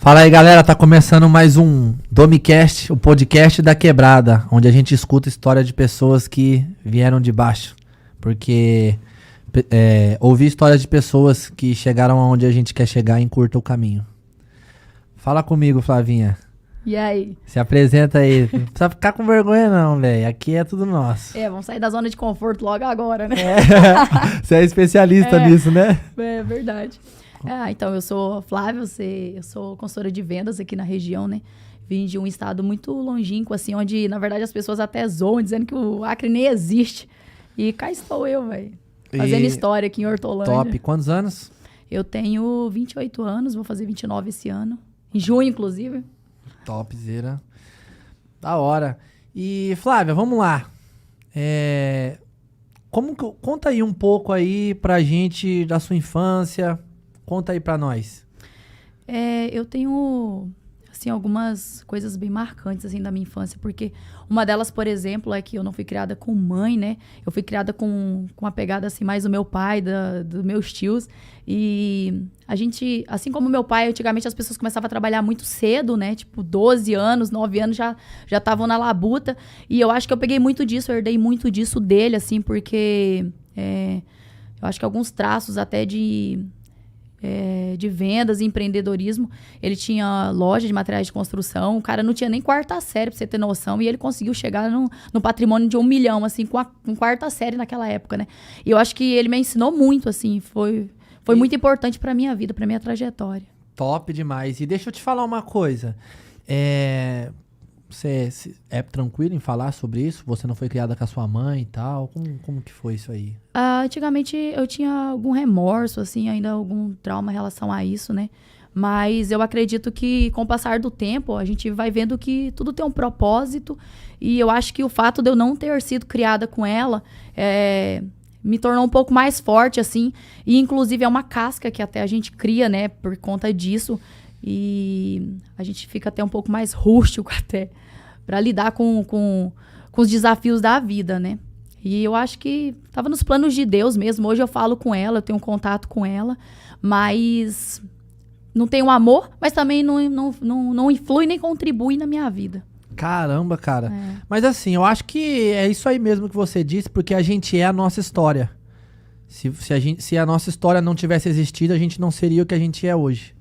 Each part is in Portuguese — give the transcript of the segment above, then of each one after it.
Fala aí, galera, tá começando mais um Domicast, o podcast da quebrada, onde a gente escuta história de pessoas que vieram de baixo, porque ouvir histórias de pessoas que chegaram aonde a gente quer chegar encurta o caminho. Fala comigo, Flavinha. E aí? Se apresenta aí. Não precisa ficar com vergonha não, velho. Aqui é tudo nosso. Vamos sair da zona de conforto logo agora, né? Você é especialista nisso, né? É verdade. Então, eu sou Flávia, eu sou consultora de vendas aqui na região, né? Vim de um estado muito longínquo, assim, onde, na verdade, as pessoas até zoam, dizendo que o Acre nem existe. E cá estou eu, velho, fazendo história aqui em Hortolândia. Top. Quantos anos? Eu tenho 28 anos, vou fazer 29 esse ano. Em junho, inclusive. Topzera. Da hora. E, Flávia, vamos lá. Conta aí um pouco aí pra gente da sua infância. Conta aí pra nós. Eu tenho, assim, algumas coisas bem marcantes, assim, da minha infância, porque uma delas, por exemplo, é que eu não fui criada com mãe, né? Eu fui criada com uma pegada, assim, mais do meu pai, dos meus tios. E a gente, assim como meu pai, antigamente as pessoas começavam a trabalhar muito cedo, né? Tipo, 12 anos, 9 anos já estavam na labuta. E eu acho que eu peguei muito disso, eu herdei muito disso dele, assim, porque eu acho que alguns traços até de vendas e empreendedorismo. Ele tinha loja de materiais de construção. O cara não tinha nem quarta série, pra você ter noção. E ele conseguiu chegar no patrimônio de 1 milhão, assim, com quarta série naquela época, né? E eu acho que ele me ensinou muito, assim. Foi muito importante pra minha vida, pra minha trajetória. Top demais. E deixa eu te falar uma coisa. Você é tranquilo em falar sobre isso? Você não foi criada com a sua mãe e tal? Como que foi isso aí? Antigamente eu tinha algum remorso, assim, ainda algum trauma em relação a isso, né? Mas eu acredito que com o passar do tempo a gente vai vendo que tudo tem um propósito. E eu acho que o fato de eu não ter sido criada com ela me tornou um pouco mais forte, assim. E inclusive é uma casca que até a gente cria, né? Por conta disso. E a gente fica até um pouco mais rústico até para lidar com os desafios da vida, né? E eu acho que estava nos planos de Deus mesmo. Hoje eu falo com ela, eu tenho um contato com ela, mas não tenho amor, mas também não influi nem contribui na minha vida. Caramba, cara. Mas assim, eu acho que é isso aí mesmo que você disse, porque a gente é a nossa história. Se a nossa história não tivesse existido, a gente não seria o que a gente é hoje.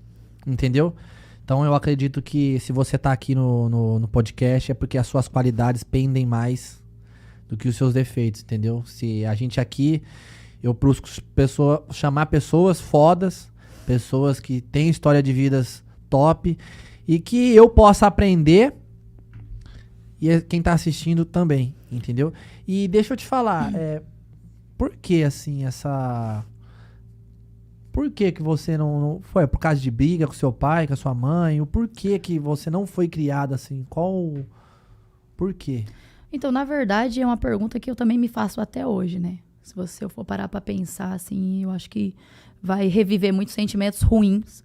Entendeu? Então eu acredito que se você tá aqui no podcast é porque as suas qualidades pendem mais do que os seus defeitos, entendeu? Se a gente aqui, eu busco chamar pessoas fodas, pessoas que têm história de vidas top e que eu possa aprender e quem tá assistindo também, entendeu? E deixa eu te falar, por que assim essa... Por que você não foi? Por causa de briga com seu pai, com a sua mãe? O porquê que você não foi criada assim? Por quê? Então, na verdade, é uma pergunta que eu também me faço até hoje, né? Se eu for parar pra pensar, assim, eu acho que vai reviver muitos sentimentos ruins.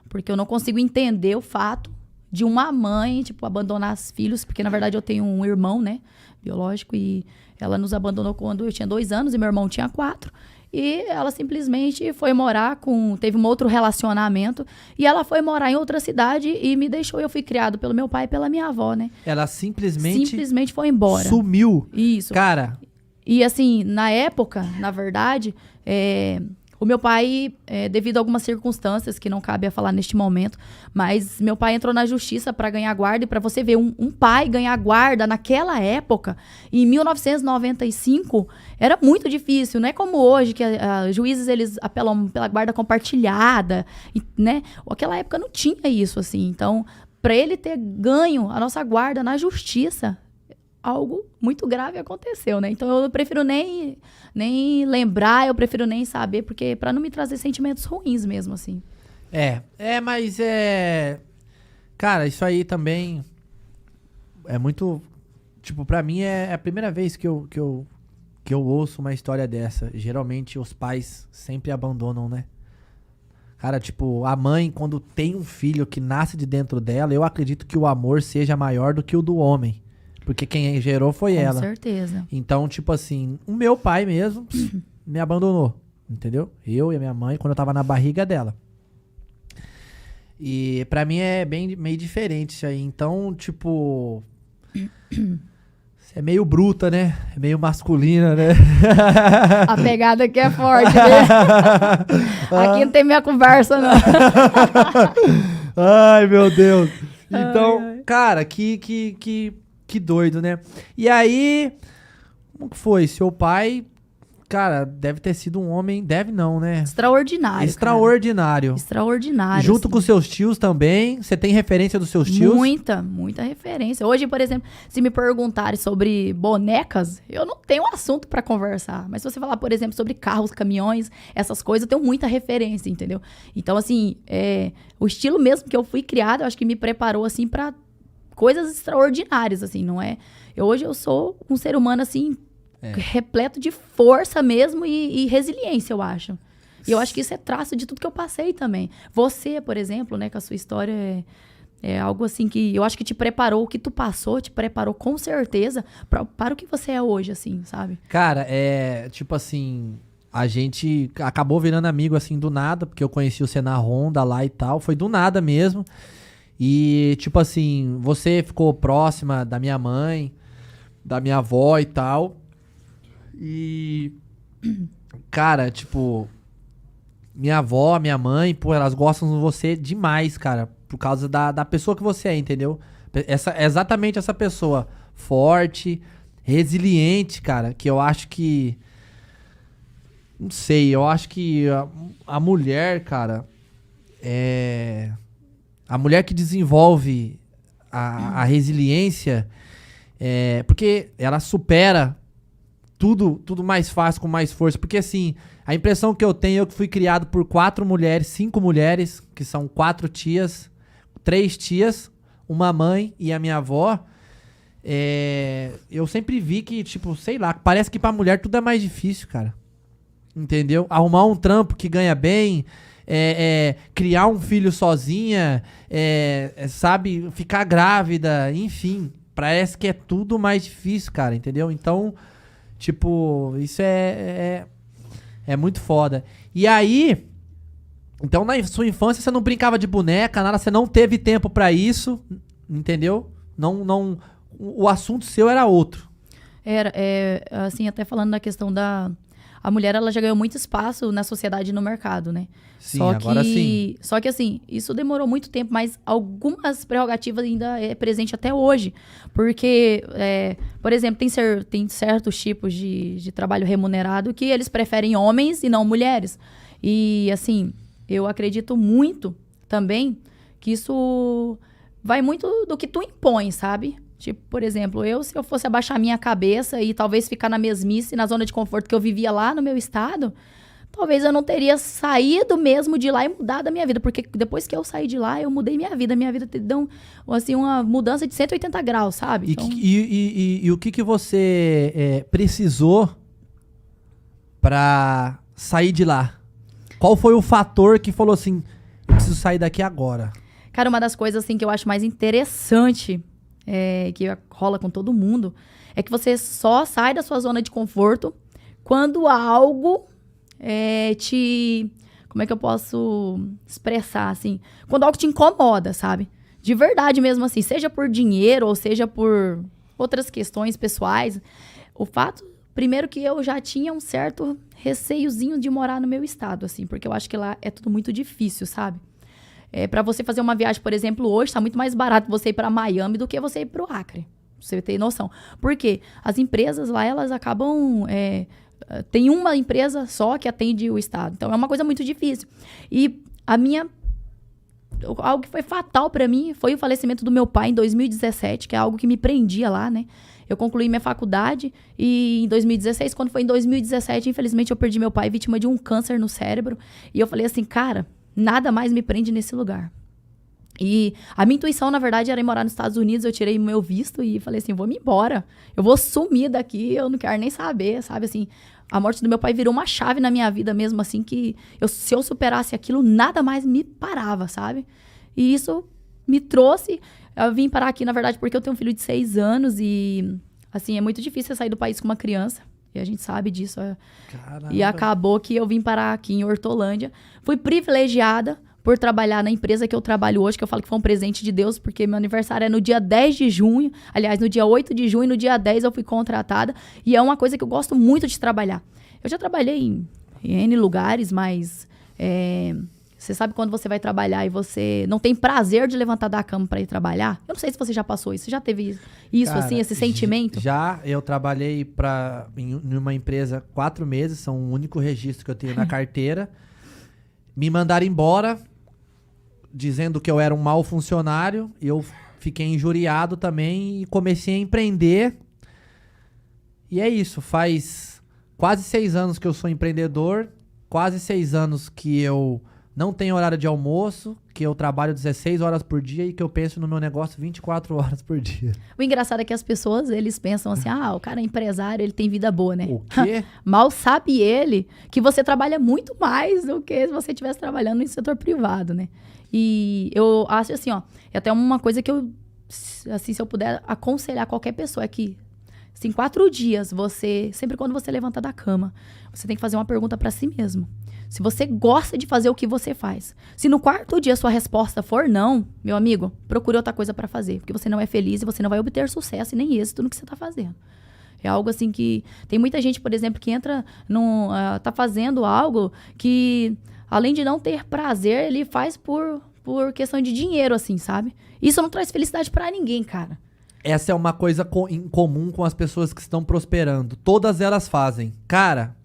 Porque eu não consigo entender o fato de uma mãe, tipo, abandonar os filhos. Porque, na verdade, eu tenho um irmão, né? Biológico. E ela nos abandonou quando eu tinha 2 anos e meu irmão tinha 4. E ela simplesmente foi morar teve um outro relacionamento e ela foi morar em outra cidade e me deixou. Eu fui criado pelo meu pai e pela minha avó, né? Ela simplesmente foi embora. Sumiu. Isso. Cara. E assim, na época, na verdade, o meu pai, devido a algumas circunstâncias que não cabe a falar neste momento, mas meu pai entrou na justiça para ganhar guarda. E para você ver, um pai ganhar guarda naquela época, em 1995, era muito difícil. Não é como hoje, que juízes eles apelam pela guarda compartilhada, né? Aquela época não tinha isso, assim. Então, para ele ter ganho a nossa guarda na justiça, algo muito grave aconteceu, né? Então eu prefiro nem lembrar, eu prefiro nem saber, porque para não me trazer sentimentos ruins mesmo, assim. Mas cara, isso aí também é muito, tipo, pra mim é a primeira vez que eu ouço uma história dessa. Geralmente os pais sempre abandonam, né? Cara, tipo, a mãe, quando tem um filho que nasce de dentro dela, eu acredito que o amor seja maior do que o do homem. Porque quem gerou foi ela. Com certeza. Então, tipo assim, o meu pai mesmo me abandonou, entendeu? Eu e a minha mãe, quando eu tava na barriga dela. E pra mim é meio diferente isso aí. Então, tipo... Você é meio bruta, né? É meio masculina, né? A pegada aqui é forte, né? Aqui não tem minha conversa, não. Ai, meu Deus. Então, cara, que doido, né? E aí, como que foi? Seu pai, cara, deve ter sido um homem... Deve não, né? Extraordinário. Extraordinário. Cara. Extraordinário. Junto assim. com seus tios também. Você tem referência dos seus tios? Muita referência. Hoje, por exemplo, se me perguntarem sobre bonecas, eu não tenho assunto pra conversar. Mas se você falar, por exemplo, sobre carros, caminhões, essas coisas, eu tenho muita referência, entendeu? Então, assim, o estilo mesmo que eu fui criada, eu acho que me preparou, assim, pra coisas extraordinárias, assim, não é? Hoje eu sou um ser humano, assim, repleto de força mesmo e resiliência, eu acho. E eu acho que isso é traço de tudo que eu passei também. Você, por exemplo, né, com a sua história é algo assim que eu acho que te preparou, o que tu passou, te preparou com certeza para o que você é hoje, assim, sabe? Cara, tipo assim, a gente acabou virando amigo assim do nada, porque eu conheci você na Honda lá e tal, foi do nada mesmo. E tipo assim, você ficou próxima da minha mãe, da minha avó e tal. E cara, tipo, minha avó, minha mãe, pô, elas gostam de você demais, cara. Por causa da pessoa que você é, entendeu? Exatamente essa pessoa. Forte, resiliente, cara. Que eu acho que... Não sei, eu acho que a mulher, cara... A mulher que desenvolve a resiliência... porque ela supera tudo mais fácil, com mais força. Porque assim... A impressão que eu tenho, eu que fui criado por 5 mulheres, que são 4 tias, 3 tias, uma mãe e a minha avó. Eu sempre vi que, tipo, sei lá, parece que pra mulher tudo é mais difícil, cara. Entendeu? Arrumar um trampo que ganha bem, criar um filho sozinha, sabe, ficar grávida, enfim. Parece que é tudo mais difícil, cara, entendeu? Então, tipo, isso é muito foda. E aí, então na sua infância você não brincava de boneca, nada, você não teve tempo pra isso, entendeu? Não, o assunto seu era outro. Assim, até falando da questão a mulher, ela já ganhou muito espaço na sociedade e no mercado, né? Sim, agora sim. Só que, assim, isso demorou muito tempo, mas algumas prerrogativas ainda é presente até hoje. Porque, por exemplo, tem certos tipos de trabalho remunerado que eles preferem homens e não mulheres. E, assim, eu acredito muito também que isso vai muito do que tu impõe, sabe? Tipo, por exemplo, se eu fosse abaixar a minha cabeça e talvez ficar na mesmice, na zona de conforto que eu vivia lá no meu estado, talvez eu não teria saído mesmo de lá e mudado a minha vida. Porque depois que eu saí de lá, eu mudei minha vida. Minha vida deu assim, uma mudança de 180 graus, sabe? Então... E o que você precisou pra sair de lá? Qual foi o fator que falou assim, eu preciso sair daqui agora? Cara, uma das coisas assim que eu acho mais interessante... que rola com todo mundo, é que você só sai da sua zona de conforto quando algo como é que eu posso expressar, assim? Quando algo te incomoda, sabe? De verdade mesmo, assim, seja por dinheiro ou seja por outras questões pessoais. O fato, primeiro que eu já tinha um certo receiozinho de morar no meu estado, assim, porque eu acho que lá é tudo muito difícil, sabe? Pra você fazer uma viagem, por exemplo, hoje tá muito mais barato você ir pra Miami do que você ir pro Acre. Pra você ter noção. Por quê? As empresas lá, elas acabam... tem uma empresa só que atende o estado. Então, é uma coisa muito difícil. E algo que foi fatal pra mim foi o falecimento do meu pai em 2017, que é algo que me prendia lá, né? Eu concluí minha faculdade e em 2016, quando foi em 2017, infelizmente, eu perdi meu pai vítima de um câncer no cérebro. E eu falei assim, cara... Nada mais me prende nesse lugar. E a minha intuição, na verdade, era ir morar nos Estados Unidos. Eu tirei meu visto e falei assim, vou me embora. Eu vou sumir daqui, eu não quero nem saber, sabe? Assim, a morte do meu pai virou uma chave na minha vida mesmo, assim, que se eu superasse aquilo, nada mais me parava, sabe? E isso me trouxe... Eu vim parar aqui, na verdade, porque eu tenho um filho de 6 anos e, assim, é muito difícil sair do país com uma criança. E a gente sabe disso. E acabou que eu vim parar aqui em Hortolândia. Fui privilegiada por trabalhar na empresa que eu trabalho hoje, que eu falo que foi um presente de Deus, porque meu aniversário é no dia 10 de junho, aliás, no dia 8 de junho, no dia 10 eu fui contratada, e é uma coisa que eu gosto muito de trabalhar. Eu já trabalhei em N lugares, mas você sabe quando você vai trabalhar e você não tem prazer de levantar da cama para ir trabalhar? Eu não sei se você já passou isso. Você já teve isso, cara, assim, esse sentimento? Já, eu trabalhei em uma empresa 4 meses, são o único registro que eu tenho na carteira. Me mandaram embora, dizendo que eu era um mau funcionário. E eu fiquei injuriado também e comecei a empreender. E é isso, faz quase 6 anos que eu sou empreendedor, quase 6 anos que eu não tenho horário de almoço, que eu trabalho 16 horas por dia e que eu penso no meu negócio 24 horas por dia. O engraçado é que as pessoas, eles pensam assim, o cara é empresário, ele tem vida boa, né? O quê? Mal sabe ele que você trabalha muito mais do que se você estivesse trabalhando no setor privado, né? E eu acho assim, é até uma coisa que eu, assim, se eu puder aconselhar qualquer pessoa, é que em 4 dias, sempre quando você levanta da cama, você tem que fazer uma pergunta pra si mesmo. Se você gosta de fazer o que você faz. Se no 4º dia sua resposta for não, meu amigo, procure outra coisa pra fazer. Porque você não é feliz e você não vai obter sucesso e nem êxito no que você tá fazendo. É algo assim que... Tem muita gente, por exemplo, que entra tá fazendo algo que, além de não ter prazer, ele faz por questão de dinheiro, assim, sabe? Isso não traz felicidade pra ninguém, cara. Essa é uma coisa em comum com as pessoas que estão prosperando. Todas elas fazem. Cara,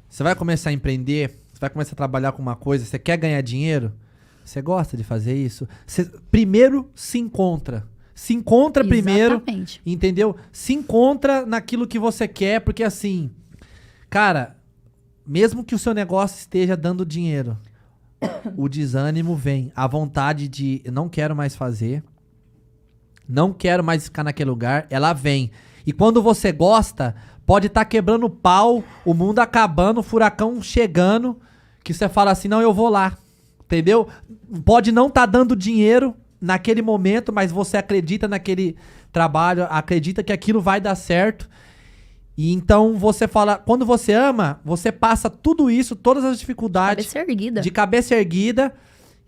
você vai começar a empreender, você vai começar a trabalhar com uma coisa, você quer ganhar dinheiro? Você gosta de fazer isso? Você primeiro se encontra. Se encontra primeiro, entendeu? Se encontra naquilo que você quer, porque assim, cara, mesmo que o seu negócio esteja dando dinheiro, o desânimo vem, a vontade de eu não quero mais fazer, não quero mais ficar naquele lugar, ela vem. E quando você gosta, pode estar quebrando pau, o mundo acabando, o furacão chegando, que você fala assim, não, eu vou lá, entendeu? Pode não estar dando dinheiro naquele momento, mas você acredita naquele trabalho, acredita que aquilo vai dar certo. E então você fala, quando você ama, você passa tudo isso, todas as dificuldades de cabeça erguida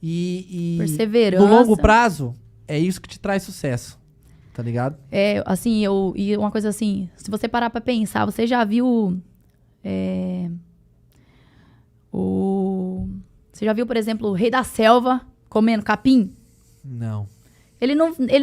e perseverança. No longo prazo, é isso que te traz sucesso, tá ligado? É, assim, e uma coisa assim, se você parar pra pensar, você já viu você já viu, por exemplo, o Rei da Selva comendo capim? Não. Ele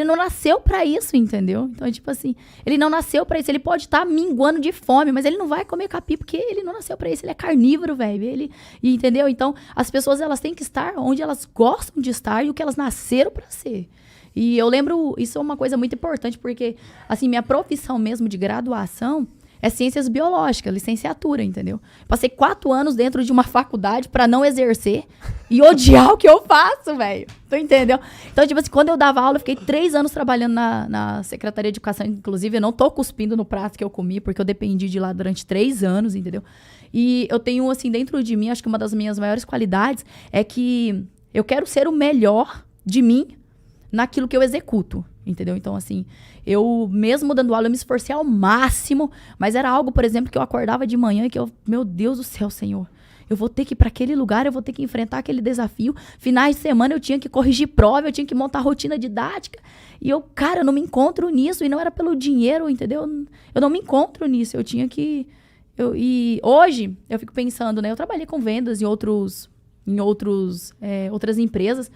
não nasceu pra isso, entendeu? Então, tipo assim, ele não nasceu pra isso. Ele pode estar minguando de fome, mas ele não vai comer capim porque ele não nasceu pra isso. Ele é carnívoro, velho. Entendeu? Então, as pessoas, elas têm que estar onde elas gostam de estar e o que elas nasceram pra ser. E eu lembro, isso é uma coisa muito importante, porque, assim, minha profissão mesmo de graduação é ciências biológicas, licenciatura, entendeu? Passei 4 anos dentro de uma faculdade pra não exercer e odiar o que eu faço, velho. Tu entendeu? Então, tipo assim, quando eu dava aula, eu fiquei 3 anos trabalhando na Secretaria de Educação. Inclusive, eu não tô cuspindo no prato que eu comi, porque eu dependi de lá durante 3 anos, entendeu? E eu tenho, assim, dentro de mim, acho que uma das minhas maiores qualidades é que eu quero ser o melhor de mim naquilo que eu executo, entendeu? Então, assim, eu mesmo dando aula, eu me esforcei ao máximo, mas era algo, por exemplo, que eu acordava de manhã e que eu, meu Deus do céu, Senhor, eu vou ter que ir para aquele lugar, eu vou ter que enfrentar aquele desafio. Finais de semana eu tinha que corrigir prova, eu tinha que montar rotina didática. E eu, cara, eu não me encontro nisso, e não era pelo dinheiro, entendeu? Eu não me encontro nisso, eu tinha que... E hoje, eu fico pensando, né? Eu trabalhei com vendas em outras empresas,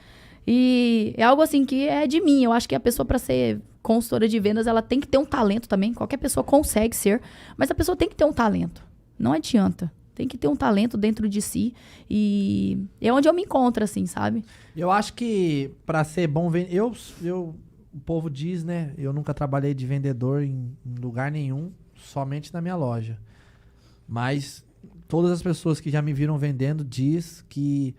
e é algo assim que é de mim. Eu acho que a pessoa, para ser consultora de vendas, ela tem que ter um talento também. Qualquer pessoa consegue ser, mas a pessoa tem que ter um talento. Não adianta. Tem que ter um talento dentro de si. E é onde eu me encontro, assim, sabe? Eu acho que para ser bom vendedor... O povo diz, né? Eu nunca trabalhei de vendedor em lugar nenhum, somente na minha loja. Mas todas as pessoas que já me viram vendendo diz que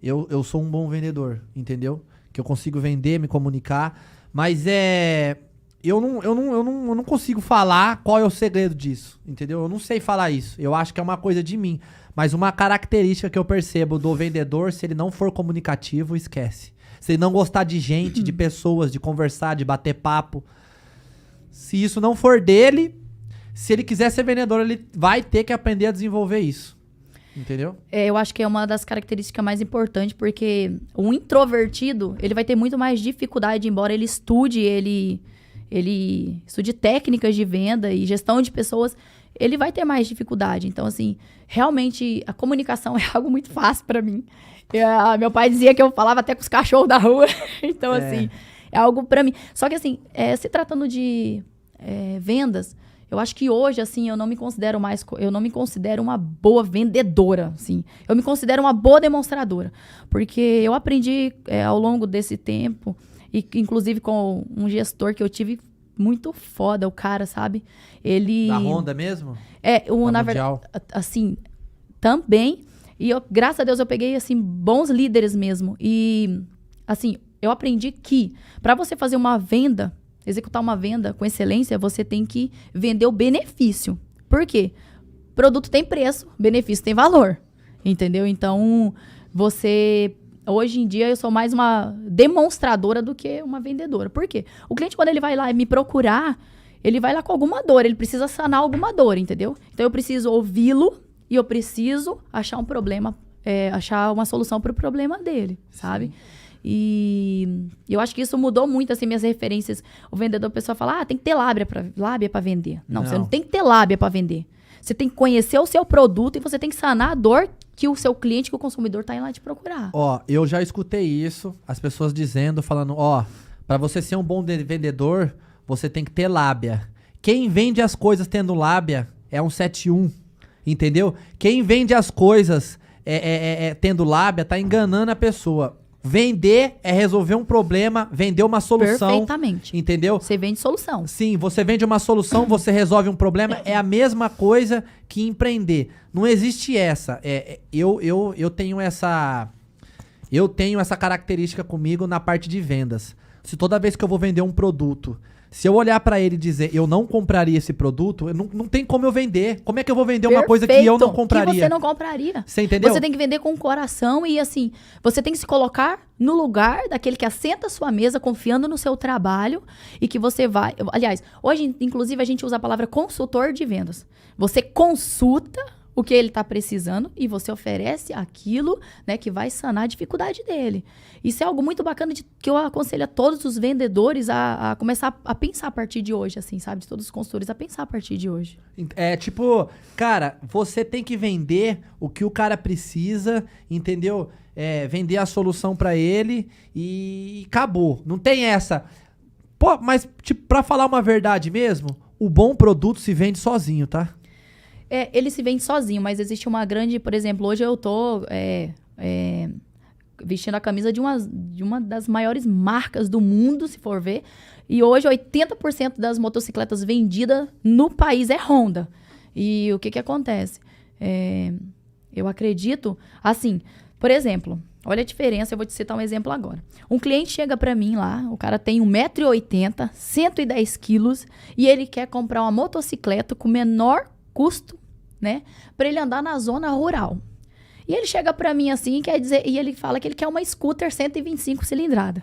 eu sou um bom vendedor, entendeu? Que eu consigo vender, me comunicar. Mas eu não consigo falar qual é o segredo disso, entendeu? Eu não sei falar isso. Eu acho que é uma coisa de mim. Mas uma característica que eu percebo do vendedor, se ele não for comunicativo, esquece. Se ele não gostar de gente, de pessoas, de conversar, de bater papo. Se isso não for dele, se ele quiser ser vendedor, ele vai ter que aprender a desenvolver isso. Entendeu? Eu acho que é uma das características mais importantes, porque o introvertido, ele vai ter muito mais dificuldade, embora ele estude técnicas de venda e gestão de pessoas, ele vai ter mais dificuldade. Então, assim, realmente a comunicação é algo muito fácil para mim. Meu pai dizia que eu falava até com os cachorros da rua. Então, assim, é algo para mim. Só que, assim, se tratando de vendas, eu acho que hoje, assim, eu não me considero uma boa vendedora, assim. Eu me considero uma boa demonstradora. Porque eu aprendi ao longo desse tempo, e inclusive com um gestor que eu tive muito foda, o cara, sabe? Ele... Da Honda mesmo? Na verdade, assim, também. E graças a Deus eu peguei, assim, bons líderes mesmo. E, assim, eu aprendi que para você fazer uma venda, executar uma venda com excelência, você tem que vender o benefício. Por quê? Produto tem preço, benefício tem valor. Entendeu? Então, hoje em dia, eu sou mais uma demonstradora do que uma vendedora. Por quê? O cliente, quando ele vai lá me procurar, ele vai lá com alguma dor, ele precisa sanar alguma dor, entendeu? Então, eu preciso ouvi-lo e eu preciso achar um problema, achar uma solução para o problema dele, sabe? Sim. E eu acho que isso mudou muito, assim, minhas referências. O vendedor, a pessoa fala, tem que ter lábia para vender. Não, você não tem que ter lábia para vender. Você tem que conhecer o seu produto e você tem que sanar a dor que o seu cliente, que o consumidor tá indo lá te procurar. Eu já escutei isso, as pessoas falando, para você ser um bom vendedor, você tem que ter lábia. Quem vende as coisas tendo lábia é um 7-1, entendeu? Quem vende as coisas tendo lábia tá enganando a pessoa. Vender é resolver um problema, vender uma solução. Perfeitamente. Entendeu? Você vende solução. Sim, você vende uma solução, você resolve um problema. É a mesma coisa que empreender. Não existe essa. Eu tenho essa característica comigo na parte de vendas. Se toda vez que eu vou vender um produto, se eu olhar pra ele e dizer eu não compraria esse produto, não tem como eu vender. Como é que eu vou vender uma coisa que eu não compraria? Que você não compraria. Você entendeu? Você tem que vender com o coração e, assim, você tem que se colocar no lugar daquele que assenta a sua mesa, confiando no seu trabalho e que você vai... Aliás, hoje, inclusive, a gente usa a palavra consultor de vendas. Você consulta o que ele está precisando e você oferece aquilo, né, que vai sanar a dificuldade dele. Isso é algo muito bacana que eu aconselho a todos os vendedores a começar a pensar a partir de hoje, assim, sabe? De todos os consultores a pensar a partir de hoje. Cara, você tem que vender o que o cara precisa, entendeu? Vender a solução para ele e acabou. Não tem essa. Pô, mas, pra falar uma verdade mesmo, o bom produto se vende sozinho, tá? Ele se vende sozinho, mas existe uma grande... Por exemplo, hoje eu tô vestindo a camisa de uma das maiores marcas do mundo, se for ver. E hoje 80% das motocicletas vendidas no país é Honda. E o que acontece? Eu acredito... Assim, por exemplo, olha a diferença, eu vou te citar um exemplo agora. Um cliente chega pra mim lá, o cara tem 1,80 m, 110 quilos, e ele quer comprar uma motocicleta com menor custo, né, para ele andar na zona rural. E ele chega para mim assim, e ele fala que ele quer uma scooter 125 cilindrada.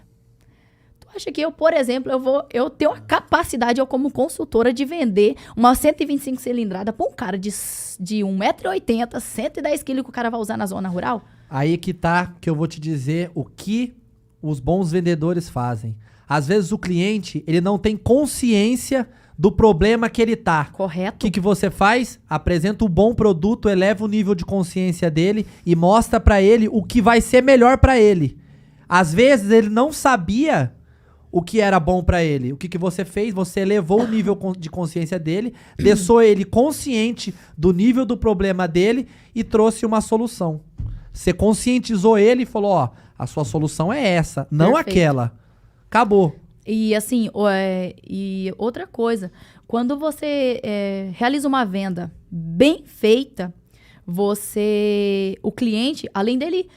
Tu acha que eu, por exemplo, eu tenho a capacidade, eu como consultora, de vender uma 125 cilindrada para um cara de 1,80 m, 110 kg que o cara vai usar na zona rural? Aí que tá, que eu vou te dizer o que os bons vendedores fazem. Às vezes o cliente, ele não tem consciência do problema que ele tá. Correto. O que você faz? Apresenta um bom produto, eleva o nível de consciência dele e mostra pra ele o que vai ser melhor pra ele. Às vezes ele não sabia o que era bom pra ele. O que você fez? Você elevou o nível de consciência dele, deixou ele consciente do nível do problema dele e trouxe uma solução. Você conscientizou ele e falou, a sua solução é essa, não aquela. Acabou. E assim, e outra coisa, quando você realiza uma venda bem feita, o cliente, além dele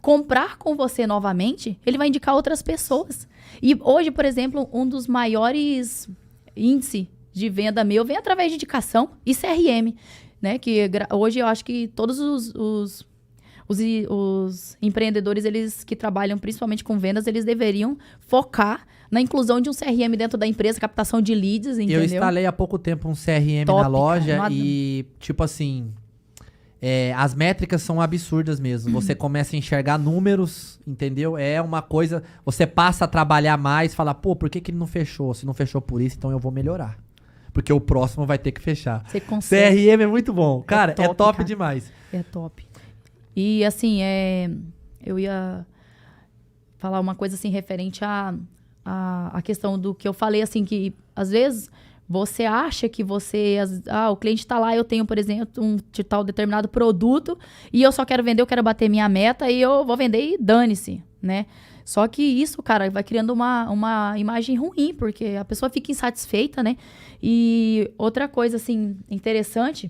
comprar com você novamente, ele vai indicar outras pessoas. E hoje, por exemplo, um dos maiores índices de venda meu vem através de indicação e CRM, né? Que hoje eu acho que todos os empreendedores, eles que trabalham principalmente com vendas, eles deveriam focar na inclusão de um CRM dentro da empresa, captação de leads, entendeu? Eu instalei há pouco tempo um CRM na loja e, tipo assim, As métricas são absurdas mesmo. Você começa a enxergar números, entendeu? É uma coisa... Você passa a trabalhar mais, fala, pô, por que ele não fechou? Se não fechou por isso, então eu vou melhorar. Porque o próximo vai ter que fechar. Você consegue. CRM é muito bom. Cara, é top cara. Demais. É top. E assim, eu ia falar uma coisa assim referente à questão do que eu falei, assim, que às vezes... Você acha que o cliente tá lá, eu tenho, por exemplo, um tal determinado produto e eu só quero vender, eu quero bater minha meta e eu vou vender e dane-se, né? Só que isso, cara, vai criando uma imagem ruim, porque a pessoa fica insatisfeita, né? E outra coisa, assim, interessante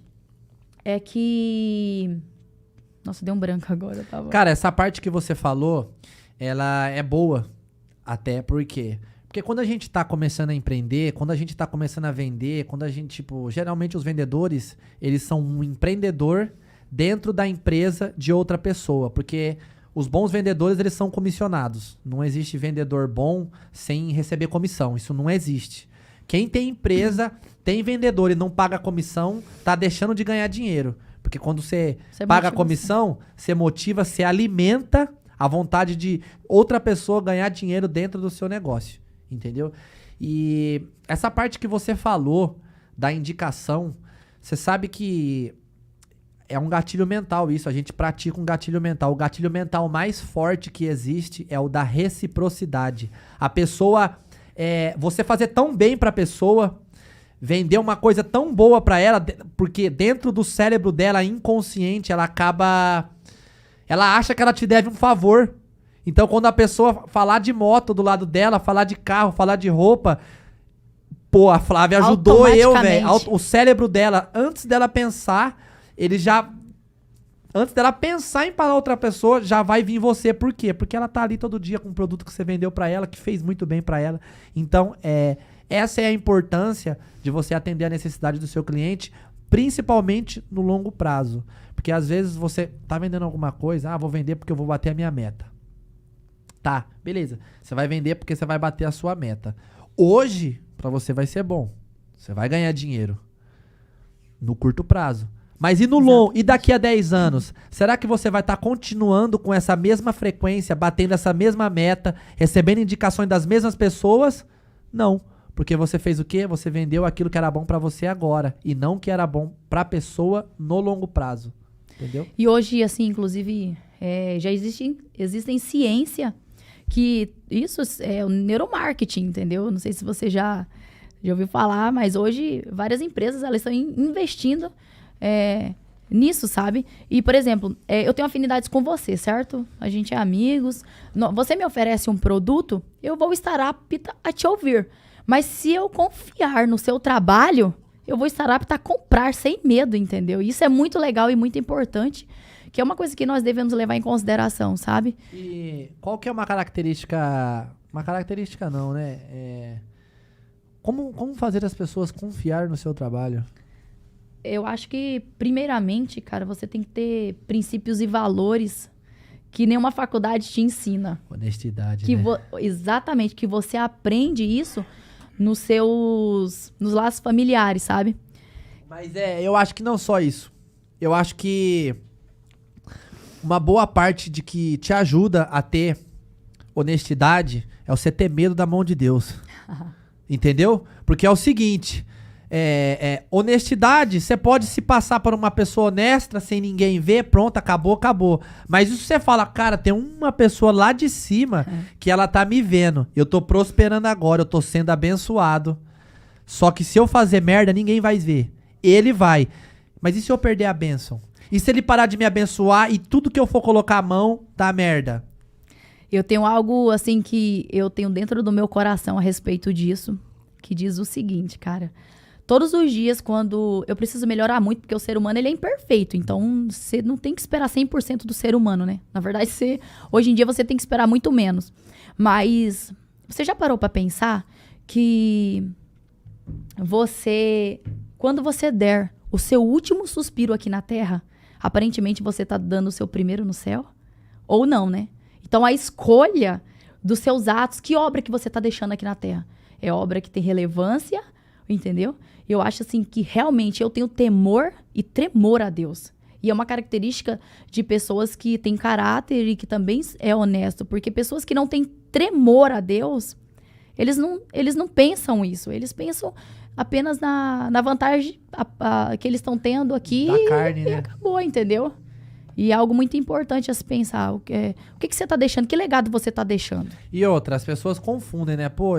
é que... Nossa, deu um branco agora. Cara, essa parte que você falou, ela é boa, até porque quando a gente tá começando a empreender, quando a gente tá começando a vender, quando a gente, tipo, geralmente os vendedores, eles são um empreendedor dentro da empresa de outra pessoa, porque os bons vendedores, eles são comissionados. Não existe vendedor bom sem receber comissão, isso não existe. Quem tem empresa, tem vendedor e não paga comissão, tá deixando de ganhar dinheiro. Porque quando você paga comissão, você motiva, você alimenta a vontade de outra pessoa ganhar dinheiro dentro do seu negócio. Entendeu? E essa parte que você falou da indicação, você sabe que é um gatilho mental isso, a gente pratica um gatilho mental. O gatilho mental mais forte que existe é o da reciprocidade. A pessoa, você fazer tão bem pra pessoa, vender uma coisa tão boa pra ela, porque dentro do cérebro dela, inconsciente, ela acha que ela te deve um favor. Então, quando a pessoa falar de moto do lado dela, falar de carro, falar de roupa, pô, a Flávia ajudou eu, velho. O cérebro dela, antes dela pensar, antes dela pensar em parar outra pessoa, já vai vir você. Por quê? Porque ela tá ali todo dia com um produto que você vendeu pra ela, que fez muito bem pra ela. Então, essa é a importância de você atender a necessidade do seu cliente, principalmente no longo prazo. Porque às vezes você tá vendendo alguma coisa, vou vender porque eu vou bater a minha meta. Tá, beleza. Você vai vender porque você vai bater a sua meta. Hoje, pra você vai ser bom. Você vai ganhar dinheiro. No curto prazo. Mas e no longo? E daqui a 10 anos? Será que você vai estar continuando com essa mesma frequência, batendo essa mesma meta, recebendo indicações das mesmas pessoas? Não. Porque você fez o quê? Você vendeu aquilo que era bom pra você agora. E não que era bom pra pessoa no longo prazo. Entendeu? E hoje, assim, inclusive, já existem ciência que isso é o neuromarketing, entendeu? Não sei se você já ouviu falar, mas hoje várias empresas elas estão investindo nisso, sabe? E, por exemplo, eu tenho afinidades com você, certo? A gente é amigos. Você me oferece um produto, eu vou estar apta a te ouvir. Mas se eu confiar no seu trabalho, eu vou estar apta a comprar sem medo, entendeu? Isso é muito legal e muito importante, que é uma coisa que nós devemos levar em consideração, sabe? E qual que é uma característica... Uma característica não, né? Como fazer as pessoas confiar no seu trabalho? Eu acho que, primeiramente, cara, você tem que ter princípios e valores que nenhuma faculdade te ensina. Honestidade, né? Exatamente, que você aprende isso nos laços familiares, sabe? Mas eu acho que não só isso. Eu acho que uma boa parte de que te ajuda a ter honestidade é você ter medo da mão de Deus. Entendeu? Porque é o seguinte, honestidade, você pode se passar por uma pessoa honesta sem ninguém ver, pronto, acabou. Mas isso você fala, cara, tem uma pessoa lá de cima que ela tá me vendo, eu tô prosperando agora, eu tô sendo abençoado. Só que se eu fazer merda, ninguém vai ver. Ele vai. Mas e se eu perder a bênção? E se ele parar de me abençoar e tudo que eu for colocar a mão, dá merda? Eu tenho algo, assim, que eu tenho dentro do meu coração a respeito disso, que diz o seguinte, cara. Todos os dias, quando eu preciso melhorar muito, porque o ser humano, ele é imperfeito. Então, você não tem que esperar 100% do ser humano, né? Na verdade, hoje em dia, você tem que esperar muito menos. Mas, você já parou pra pensar que quando você der o seu último suspiro aqui na Terra, aparentemente você tá dando o seu primeiro no céu? Ou não, né? Então, a escolha dos seus atos, que obra que você tá deixando aqui na Terra? É obra que tem relevância, entendeu? Eu acho assim que realmente eu tenho temor e tremor a Deus. E é uma característica de pessoas que têm caráter e que também é honesto. Porque pessoas que não têm tremor a Deus, eles não pensam isso. Eles pensam apenas na vantagem que eles estão tendo aqui. Da carne, e né? acabou, entendeu? E é algo muito importante a se pensar. O que você tá deixando? Que legado você tá deixando? E outra, as pessoas confundem, né? Pô,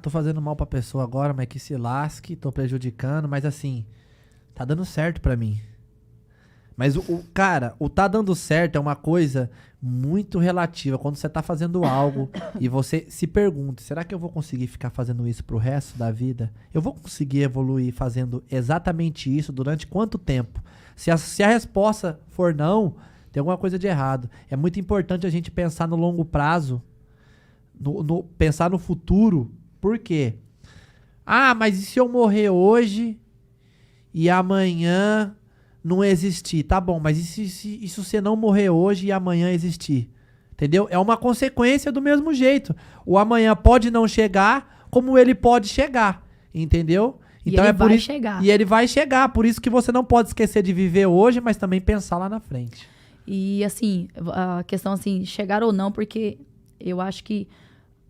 tô fazendo mal pra pessoa agora, mas que se lasque, tô prejudicando, mas assim, tá dando certo pra mim. Mas cara, o tá dando certo é uma coisa muito relativa. Quando você tá fazendo algo e você se pergunta, será que eu vou conseguir ficar fazendo isso pro resto da vida? Eu vou conseguir evoluir fazendo exatamente isso durante quanto tempo? Se a resposta for não, tem alguma coisa de errado. É muito importante a gente pensar no longo prazo, pensar no futuro. Por quê? Mas e se eu morrer hoje e amanhã não existir? Tá bom, mas e se você não morrer hoje e amanhã existir? Entendeu? É uma consequência do mesmo jeito. O amanhã pode não chegar, como ele pode chegar. Entendeu? Então e ele vai chegar. E ele vai chegar. Por isso que você não pode esquecer de viver hoje, mas também pensar lá na frente. E assim, a questão assim, chegar ou não, porque eu acho que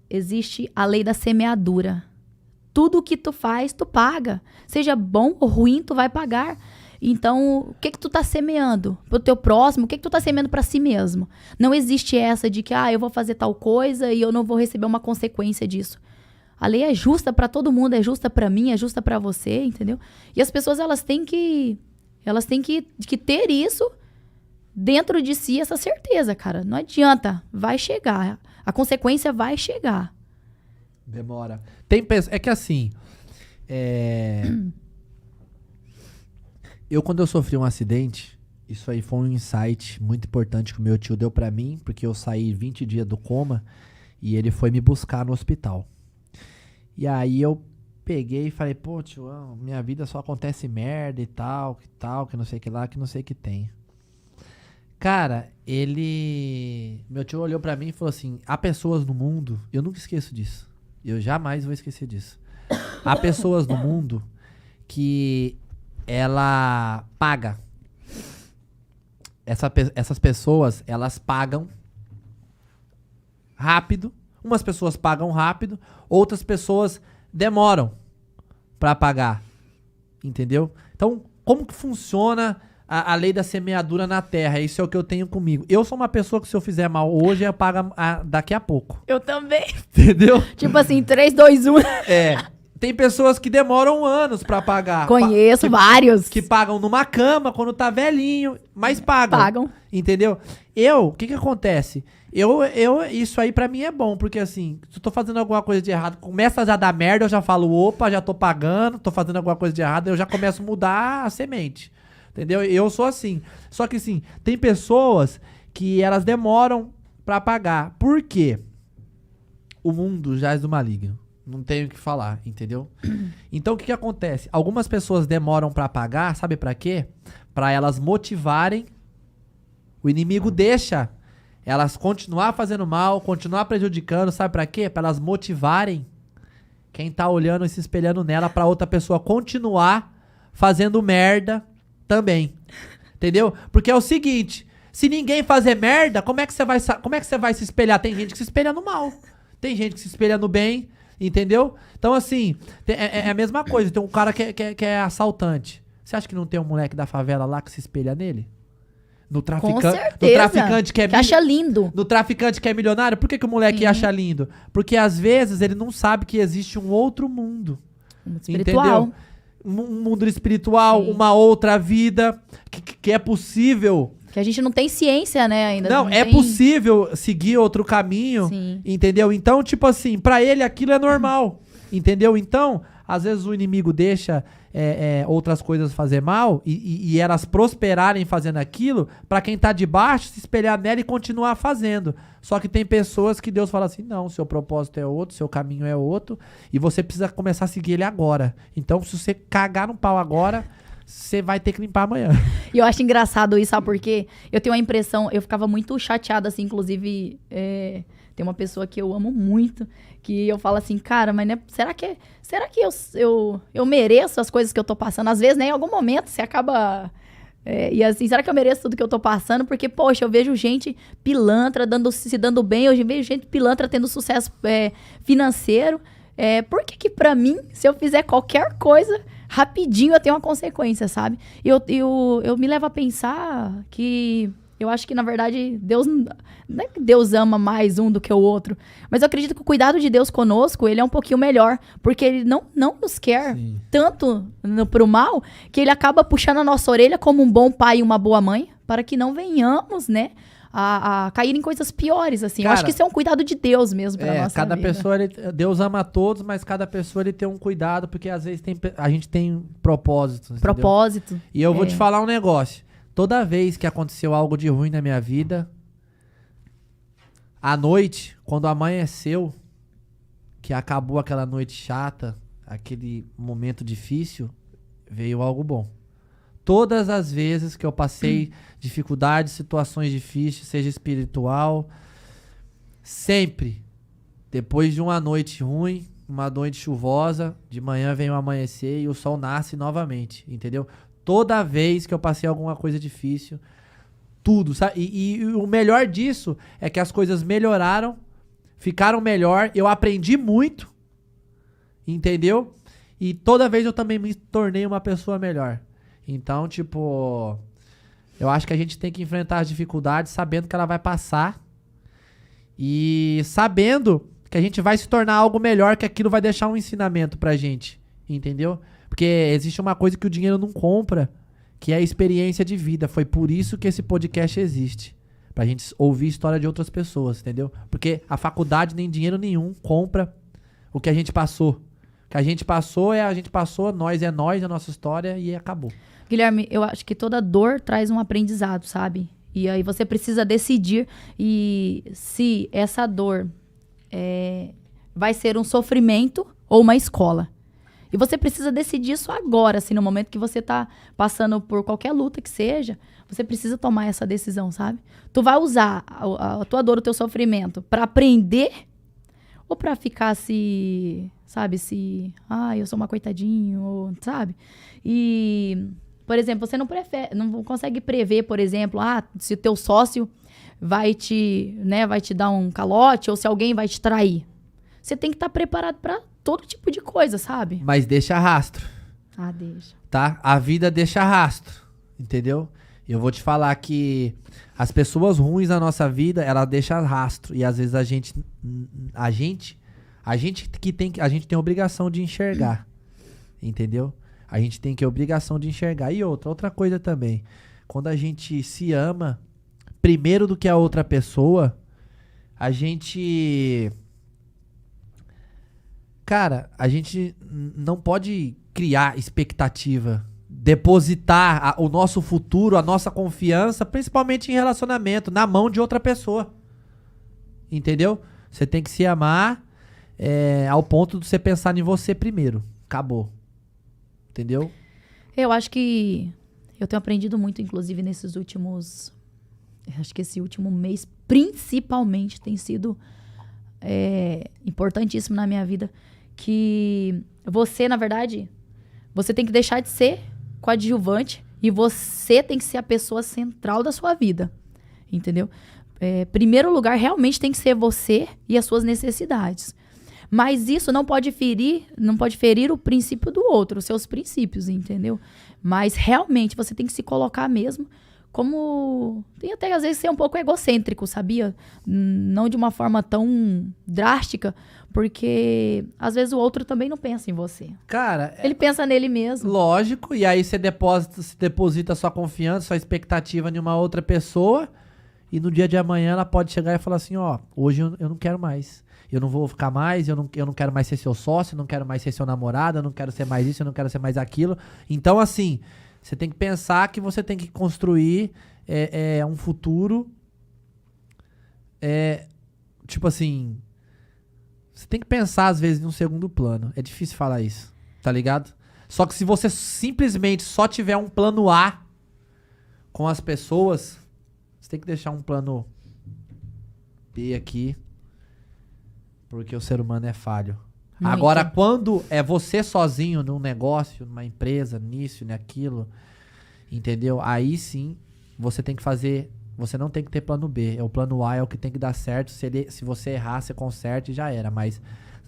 existe a lei da semeadura. Tudo que tu faz, tu paga. Seja bom ou ruim, tu vai pagar. Então, o que tu tá semeando pro teu próximo? O que tu tá semeando pra si mesmo? Não existe essa de que, eu vou fazer tal coisa e eu não vou receber uma consequência disso. A lei é justa pra todo mundo, é justa pra mim, é justa pra você, entendeu? E as pessoas, elas têm que ter isso dentro de si, essa certeza, cara. Não adianta, vai chegar. A consequência vai chegar. Demora. É que assim, quando eu sofri um acidente, isso aí foi um insight muito importante que o meu tio deu pra mim, porque eu saí 20 dias do coma e ele foi me buscar no hospital. E aí eu peguei e falei, pô, tio, minha vida só acontece merda e tal, que não sei o que lá, que não sei o que tem. Cara, meu tio olhou pra mim e falou assim, há pessoas no mundo, eu nunca esqueço disso, eu jamais vou esquecer disso. Há pessoas no mundo que ela paga. Essas pessoas, elas pagam rápido. Umas pessoas pagam rápido, outras pessoas demoram pra pagar. Entendeu? Então, como que funciona a lei da semeadura na terra? Isso é o que eu tenho comigo. Eu sou uma pessoa que se eu fizer mal hoje, eu pago daqui a pouco. Eu também. Entendeu? Tipo assim, 3, 2, 1. Tem pessoas que demoram anos pra pagar. Conheço vários. Que pagam numa cama quando tá velhinho, mas pagam. Pagam. Entendeu? O que acontece? Isso aí pra mim é bom, porque assim, se eu tô fazendo alguma coisa de errado, começa a já dar merda, eu já falo, opa, já tô pagando, tô fazendo alguma coisa de errado, eu já começo a mudar a semente. Entendeu? Eu sou assim. Só que assim, tem pessoas que elas demoram pra pagar. Por quê? O mundo jaz do maligno. Não tenho o que falar, entendeu? Então, o que acontece? Algumas pessoas demoram pra pagar, sabe pra quê? Pra elas motivarem. O inimigo deixa elas continuar fazendo mal, continuar prejudicando, sabe pra quê? Pra elas motivarem quem tá olhando e se espelhando nela pra outra pessoa continuar fazendo merda também. Entendeu? Porque é o seguinte, se ninguém fazer merda, como é que você vai se espelhar? Tem gente que se espelha no mal. Tem gente que se espelha no bem. Entendeu? Então, assim, é a mesma coisa. Tem um cara que é assaltante. Você acha que não tem um moleque da favela lá que se espelha nele? No traficante que acha lindo. No traficante que é milionário? Por que o moleque acha lindo? Porque às vezes ele não sabe que existe um outro mundo. Espiritual. Entendeu? Um mundo espiritual, uma outra vida que é possível. Que a gente não tem ciência, né, ainda. Não, é possível seguir outro caminho, entendeu? Então, tipo assim, pra ele aquilo é normal, entendeu? Então, às vezes o inimigo deixa outras coisas fazer mal e elas prosperarem fazendo aquilo, pra quem tá de baixo se espelhar nela e continuar fazendo. Só que tem pessoas que Deus fala assim, não, seu propósito é outro, seu caminho é outro, e você precisa começar a seguir ele agora. Então, se você cagar no pau agora, você vai ter que limpar amanhã. E eu acho engraçado isso, sabe por quê? Eu tenho a impressão, eu ficava muito chateada, assim, inclusive, tem uma pessoa que eu amo muito, que eu falo assim, cara, mas né, será que eu mereço as coisas que eu tô passando? Às vezes, né, em algum momento, você acaba E assim, será que eu mereço tudo que eu tô passando? Porque, poxa, eu vejo gente pilantra se dando bem, eu vejo gente pilantra tendo sucesso financeiro. Por que pra mim, se eu fizer qualquer coisa, rapidinho eu tenho uma consequência, sabe? E eu me levo a pensar que eu acho que, na verdade, Deus não é que Deus ama mais um do que o outro, mas eu acredito que o cuidado de Deus conosco, ele é um pouquinho melhor, porque ele não nos quer tanto pro mal, que ele acaba puxando a nossa orelha como um bom pai e uma boa mãe, para que não venhamos, né, a cair em coisas piores, assim. Cara, eu acho que isso é um cuidado de Deus mesmo pra nossa cada vida. pessoa, Deus ama a todos, mas cada pessoa ele tem um cuidado, porque às vezes a gente tem propósitos. Propósito. Entendeu? E eu vou te falar um negócio. Toda vez que aconteceu algo de ruim na minha vida, à noite, quando amanheceu, que acabou aquela noite chata, aquele momento difícil, veio algo bom. Todas as vezes que eu passei dificuldades, situações difíceis, seja espiritual, sempre, depois de uma noite ruim, uma noite chuvosa, de manhã vem o amanhecer e o sol nasce novamente, entendeu? Toda vez que eu passei alguma coisa difícil, tudo, sabe? E o melhor disso é que as coisas melhoraram, ficaram melhor, eu aprendi muito, entendeu? E toda vez eu também me tornei uma pessoa melhor. Então, tipo, eu acho que a gente tem que enfrentar as dificuldades sabendo que ela vai passar e sabendo que a gente vai se tornar algo melhor, que aquilo vai deixar um ensinamento pra gente, entendeu? Porque existe uma coisa que o dinheiro não compra, que é a experiência de vida. Foi por isso que esse podcast existe. Pra gente ouvir a história de outras pessoas, entendeu? Porque a faculdade nem dinheiro nenhum compra o que a gente passou. O que a gente passou, nós é a nossa história e acabou. Guilherme, eu acho que toda dor traz um aprendizado, sabe? E aí você precisa decidir se essa dor vai ser um sofrimento ou uma escola. E você precisa decidir isso agora, assim, no momento que você tá passando por qualquer luta que seja, você precisa tomar essa decisão, sabe? Tu vai usar a tua dor, o teu sofrimento pra aprender ou pra ficar eu sou uma coitadinho, ou, sabe? E, por exemplo, você não consegue prever, por exemplo, se o teu sócio vai te dar um calote ou se alguém vai te trair. Você tem que estar preparado pra todo tipo de coisa, sabe? Mas deixa rastro. Deixa. Tá? A vida deixa rastro, entendeu? Eu vou te falar que as pessoas ruins na nossa vida, ela deixa rastro. E às vezes a gente tem a obrigação de enxergar, entendeu? A gente tem que a obrigação de enxergar. E outra coisa também, quando a gente se ama primeiro do que a outra pessoa, a gente não pode criar expectativa, depositar o nosso futuro, a nossa confiança, principalmente em relacionamento, na mão de outra pessoa. Entendeu? Você tem que se amar ao ponto de você pensar em você primeiro. Acabou. Entendeu? Eu acho que eu tenho aprendido muito, inclusive, nesses últimos... Acho que esse último mês, principalmente, tem sido importantíssimo na minha vida. Que você, na verdade, você tem que deixar de ser coadjuvante e você tem que ser a pessoa central da sua vida. Entendeu? Primeiro lugar, realmente tem que ser você e as suas necessidades. Mas isso não pode ferir o princípio do outro, os seus princípios, entendeu? Mas realmente você tem que se colocar mesmo como... Tem até às vezes ser um pouco egocêntrico, sabia? Não de uma forma tão drástica, porque às vezes o outro também não pensa em você. Cara... Ele pensa nele mesmo. Lógico, e aí você deposita sua confiança, sua expectativa em uma outra pessoa, e no dia de amanhã ela pode chegar e falar assim, hoje eu não quero mais. Eu não vou ficar mais, eu não quero mais ser seu sócio, eu não quero mais ser seu namorado, eu não quero ser mais isso, eu não quero ser mais aquilo. Então, assim... Você tem que pensar que você tem que construir um futuro. Tipo assim. Você tem que pensar, às vezes, em um segundo plano. É difícil falar isso, tá ligado? Só que se você simplesmente só tiver um plano A com as pessoas, você tem que deixar um plano B aqui. Porque o ser humano é falho. Muito. Agora, quando é você sozinho num negócio, numa empresa, nisso, naquilo, entendeu? Aí sim, você tem que fazer... Você não tem que ter plano B. O plano A é o que tem que dar certo. Se você errar, você conserta e já era. Mas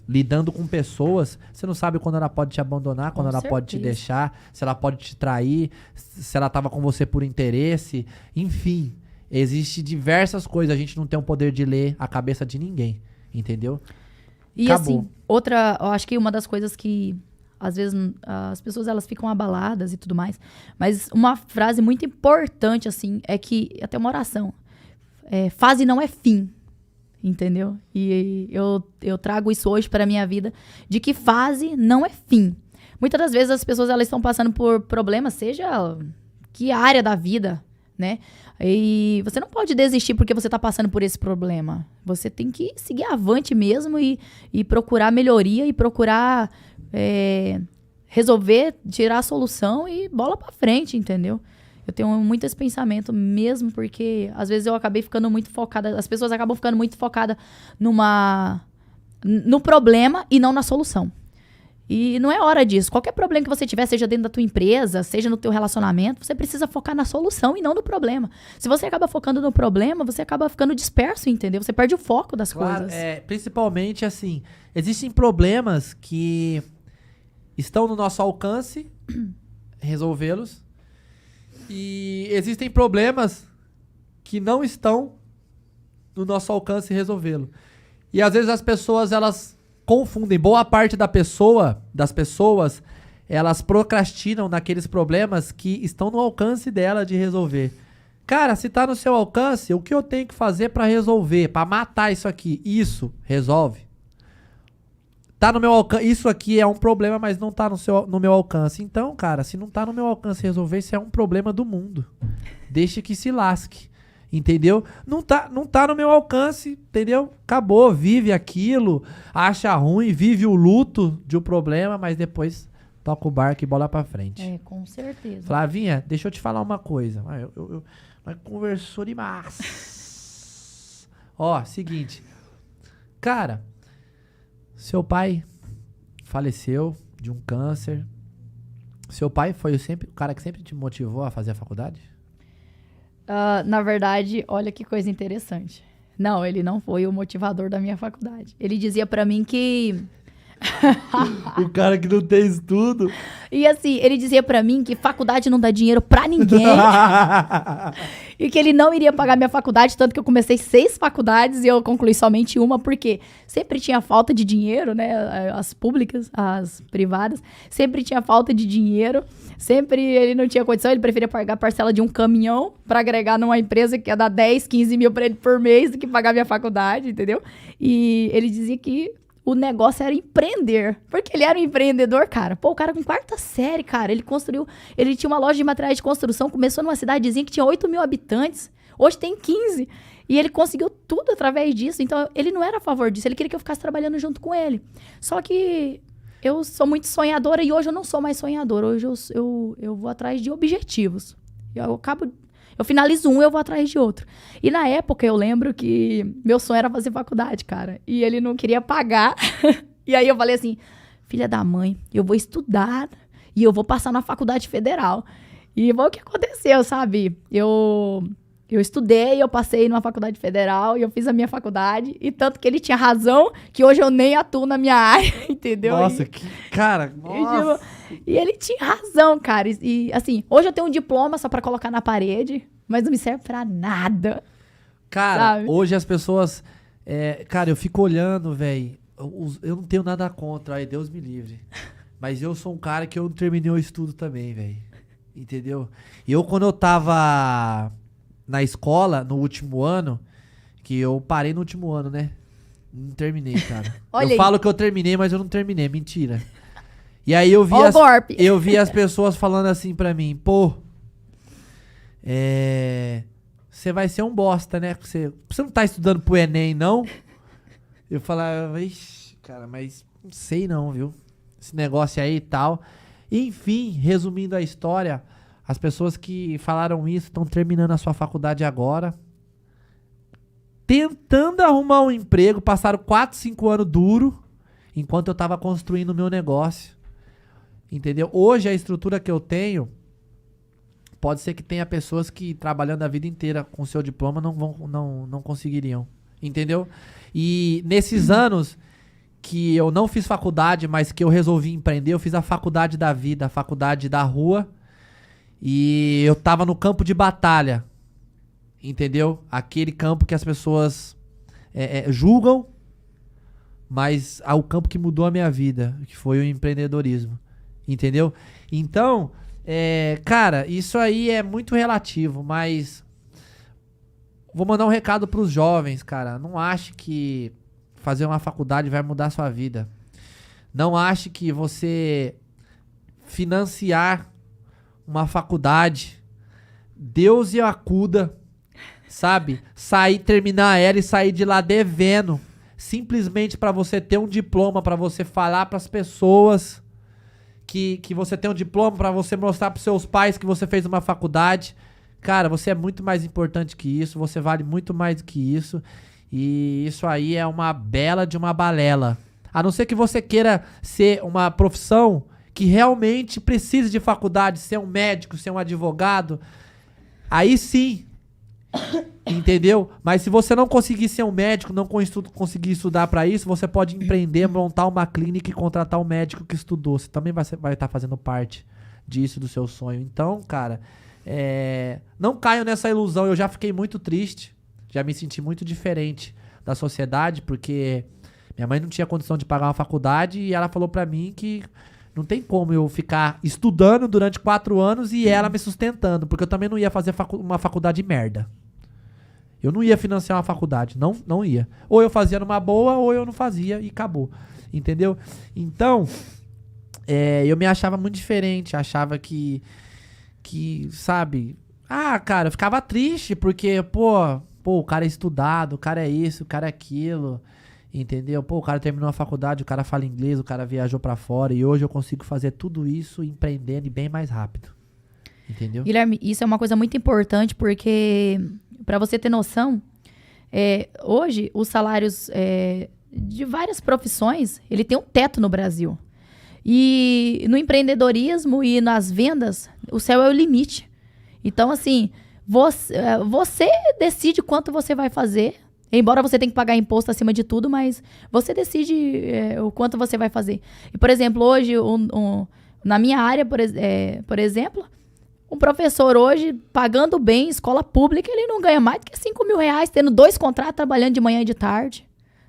lidando com pessoas, você não sabe quando ela pode te abandonar, quando ela pode te deixar, se ela pode te trair, se ela tava com você por interesse. Enfim, existe diversas coisas. A gente não tem o poder de ler a cabeça de ninguém. Entendeu? E assim, eu acho que uma das coisas que às vezes as pessoas elas ficam abaladas e tudo mais, mas uma frase muito importante assim é que, até uma oração, fase não é fim, entendeu? E eu trago isso hoje para minha vida, de que fase não é fim. Muitas das vezes as pessoas elas estão passando por problemas, seja que área da vida, né? E você não pode desistir porque você tá passando por esse problema. Você tem que seguir avante mesmo e procurar melhoria e procurar resolver, tirar a solução e bola pra frente, entendeu? Eu tenho muito esse pensamento mesmo porque às vezes eu acabei ficando muito focada, as pessoas acabam ficando muito focadas no problema e não na solução. E não é hora disso. Qualquer problema que você tiver, seja dentro da tua empresa, seja no teu relacionamento, você precisa focar na solução e não no problema. Se você acaba focando no problema, você acaba ficando disperso, entendeu? Você perde o foco das coisas. Principalmente, assim, existem problemas que estão no nosso alcance resolvê-los. E existem problemas que não estão no nosso alcance resolvê-lo. E às vezes as pessoas, elas confundem. Boa parte das pessoas, elas procrastinam naqueles problemas que estão no alcance dela de resolver. Cara, se tá no seu alcance, o que eu tenho que fazer pra resolver? Pra matar isso aqui? Isso, resolve. Tá no meu alcance, isso aqui é um problema, mas não tá no meu alcance. Então, cara, se não tá no meu alcance resolver, isso é um problema do mundo. Deixa que se lasque. Entendeu? Não tá no meu alcance, entendeu? Acabou, vive aquilo, acha ruim, vive o luto de um problema, mas depois toca o barco e bola pra frente. Com certeza. Flavinha, deixa eu te falar uma coisa. Nós conversou demais. Ó, seguinte. Cara, seu pai faleceu de um câncer. Seu pai foi o cara que sempre te motivou a fazer a faculdade? Na verdade, olha que coisa interessante. Não, ele não foi o motivador da minha faculdade. Ele dizia pra mim que... O cara que não tem estudo. E assim, ele dizia pra mim que faculdade não dá dinheiro pra ninguém. E que ele não iria pagar minha faculdade, tanto que eu comecei 6 faculdades e eu concluí somente uma, porque sempre tinha falta de dinheiro, né? As públicas, as privadas, sempre tinha falta de dinheiro. Sempre ele não tinha condição, ele preferia pagar a parcela de um caminhão pra agregar numa empresa que ia dar 10, 15 mil pra ele por mês do que pagar minha faculdade, entendeu? E ele dizia que o negócio era empreender. Porque ele era um empreendedor, cara. Pô, o cara com 4ª série, cara. Ele tinha uma loja de materiais de construção, começou numa cidadezinha que tinha 8 mil habitantes. Hoje tem 15. E ele conseguiu tudo através disso. Então, ele não era a favor disso. Ele queria que eu ficasse trabalhando junto com ele. Só que eu sou muito sonhadora e hoje eu não sou mais sonhadora. Hoje eu vou atrás de objetivos. Eu finalizo um, eu vou atrás de outro. E na época eu lembro que meu sonho era fazer faculdade, cara. E ele não queria pagar. E aí eu falei assim, filha da mãe, eu vou estudar e eu vou passar na faculdade federal. E foi o que aconteceu, sabe? Eu estudei, eu passei numa faculdade federal e eu fiz a minha faculdade. E tanto que ele tinha razão, que hoje eu nem atuo na minha área, entendeu? Nossa, cara, nossa. E ele tinha razão, cara. E assim, hoje eu tenho um diploma só pra colocar na parede, mas não me serve pra nada. Cara, sabe? Hoje as pessoas... cara, eu fico olhando, velho. Eu não tenho nada contra, ai, Deus me livre. Mas eu sou um cara que eu não terminei o estudo também, velho. Entendeu? Quando eu tava na escola, no último ano, que eu parei no último ano, né? Não terminei, cara. Eu falo que eu terminei, mas eu não terminei. Mentira. E aí eu vi as pessoas falando assim pra mim, pô, você vai ser um bosta, né? Você não tá estudando pro Enem, não? Eu falava, ixi, cara, mas não sei não, viu? Esse negócio aí e tal. Enfim, resumindo a história, as pessoas que falaram isso estão terminando a sua faculdade agora, tentando arrumar um emprego, passaram 4, 5 anos duro, enquanto eu tava construindo o meu negócio. Entendeu? Hoje a estrutura que eu tenho, pode ser que tenha pessoas que trabalhando a vida inteira com seu diploma não conseguiriam. Entendeu? E nesses anos que eu não fiz faculdade, mas que eu resolvi empreender, eu fiz a faculdade da vida, a faculdade da rua. E eu tava no campo de batalha. Entendeu? Aquele campo que as pessoas julgam, mas o campo que mudou a minha vida, que foi o empreendedorismo. Entendeu? Então, cara, isso aí é muito relativo, mas vou mandar um recado pros jovens, cara. Não ache que fazer uma faculdade vai mudar a sua vida. Não ache que você financiar uma faculdade, Deus e acuda, sabe? Terminar ela e sair de lá devendo, simplesmente pra você ter um diploma, pra você falar pras pessoas que você tem um diploma, pra você mostrar pros seus pais que você fez uma faculdade. Cara, você é muito mais importante que isso, você vale muito mais do que isso. E isso aí é uma bela de uma balela. A não ser que você queira ser uma profissão que realmente precise de faculdade, ser um médico, ser um advogado, aí sim, entendeu? Mas se você não conseguir ser um médico, não conseguir estudar pra isso, você pode empreender, montar uma clínica e contratar um médico que estudou. Você também vai estar fazendo parte disso, do seu sonho. Então, cara, não caio nessa ilusão. Eu já fiquei muito triste, já me senti muito diferente da sociedade, porque minha mãe não tinha condição de pagar uma faculdade e ela falou pra mim que não tem como eu ficar estudando durante 4 anos e ela me sustentando, porque eu também não ia fazer uma faculdade merda. Eu não ia financiar uma faculdade, não ia. Ou eu fazia numa boa, ou eu não fazia e acabou. Entendeu? Então, eu me achava muito diferente, achava que, sabe... Ah, cara, eu ficava triste, porque, pô, o cara é estudado, o cara é isso, o cara é aquilo... Entendeu? Pô, o cara terminou a faculdade, o cara fala inglês, o cara viajou pra fora e hoje eu consigo fazer tudo isso empreendendo e bem mais rápido. Entendeu? Guilherme, isso é uma coisa muito importante porque, pra você ter noção, hoje os salários de várias profissões, ele tem um teto no Brasil. E no empreendedorismo e nas vendas, o céu é o limite. Então, assim, você decide quanto você vai fazer. Embora você tenha que pagar imposto acima de tudo, mas você decide o quanto você vai fazer. E, por exemplo, hoje, na minha área, por exemplo, um professor hoje, pagando bem, escola pública, ele não ganha mais do que 5 mil reais, tendo 2 contratos, trabalhando de manhã e de tarde.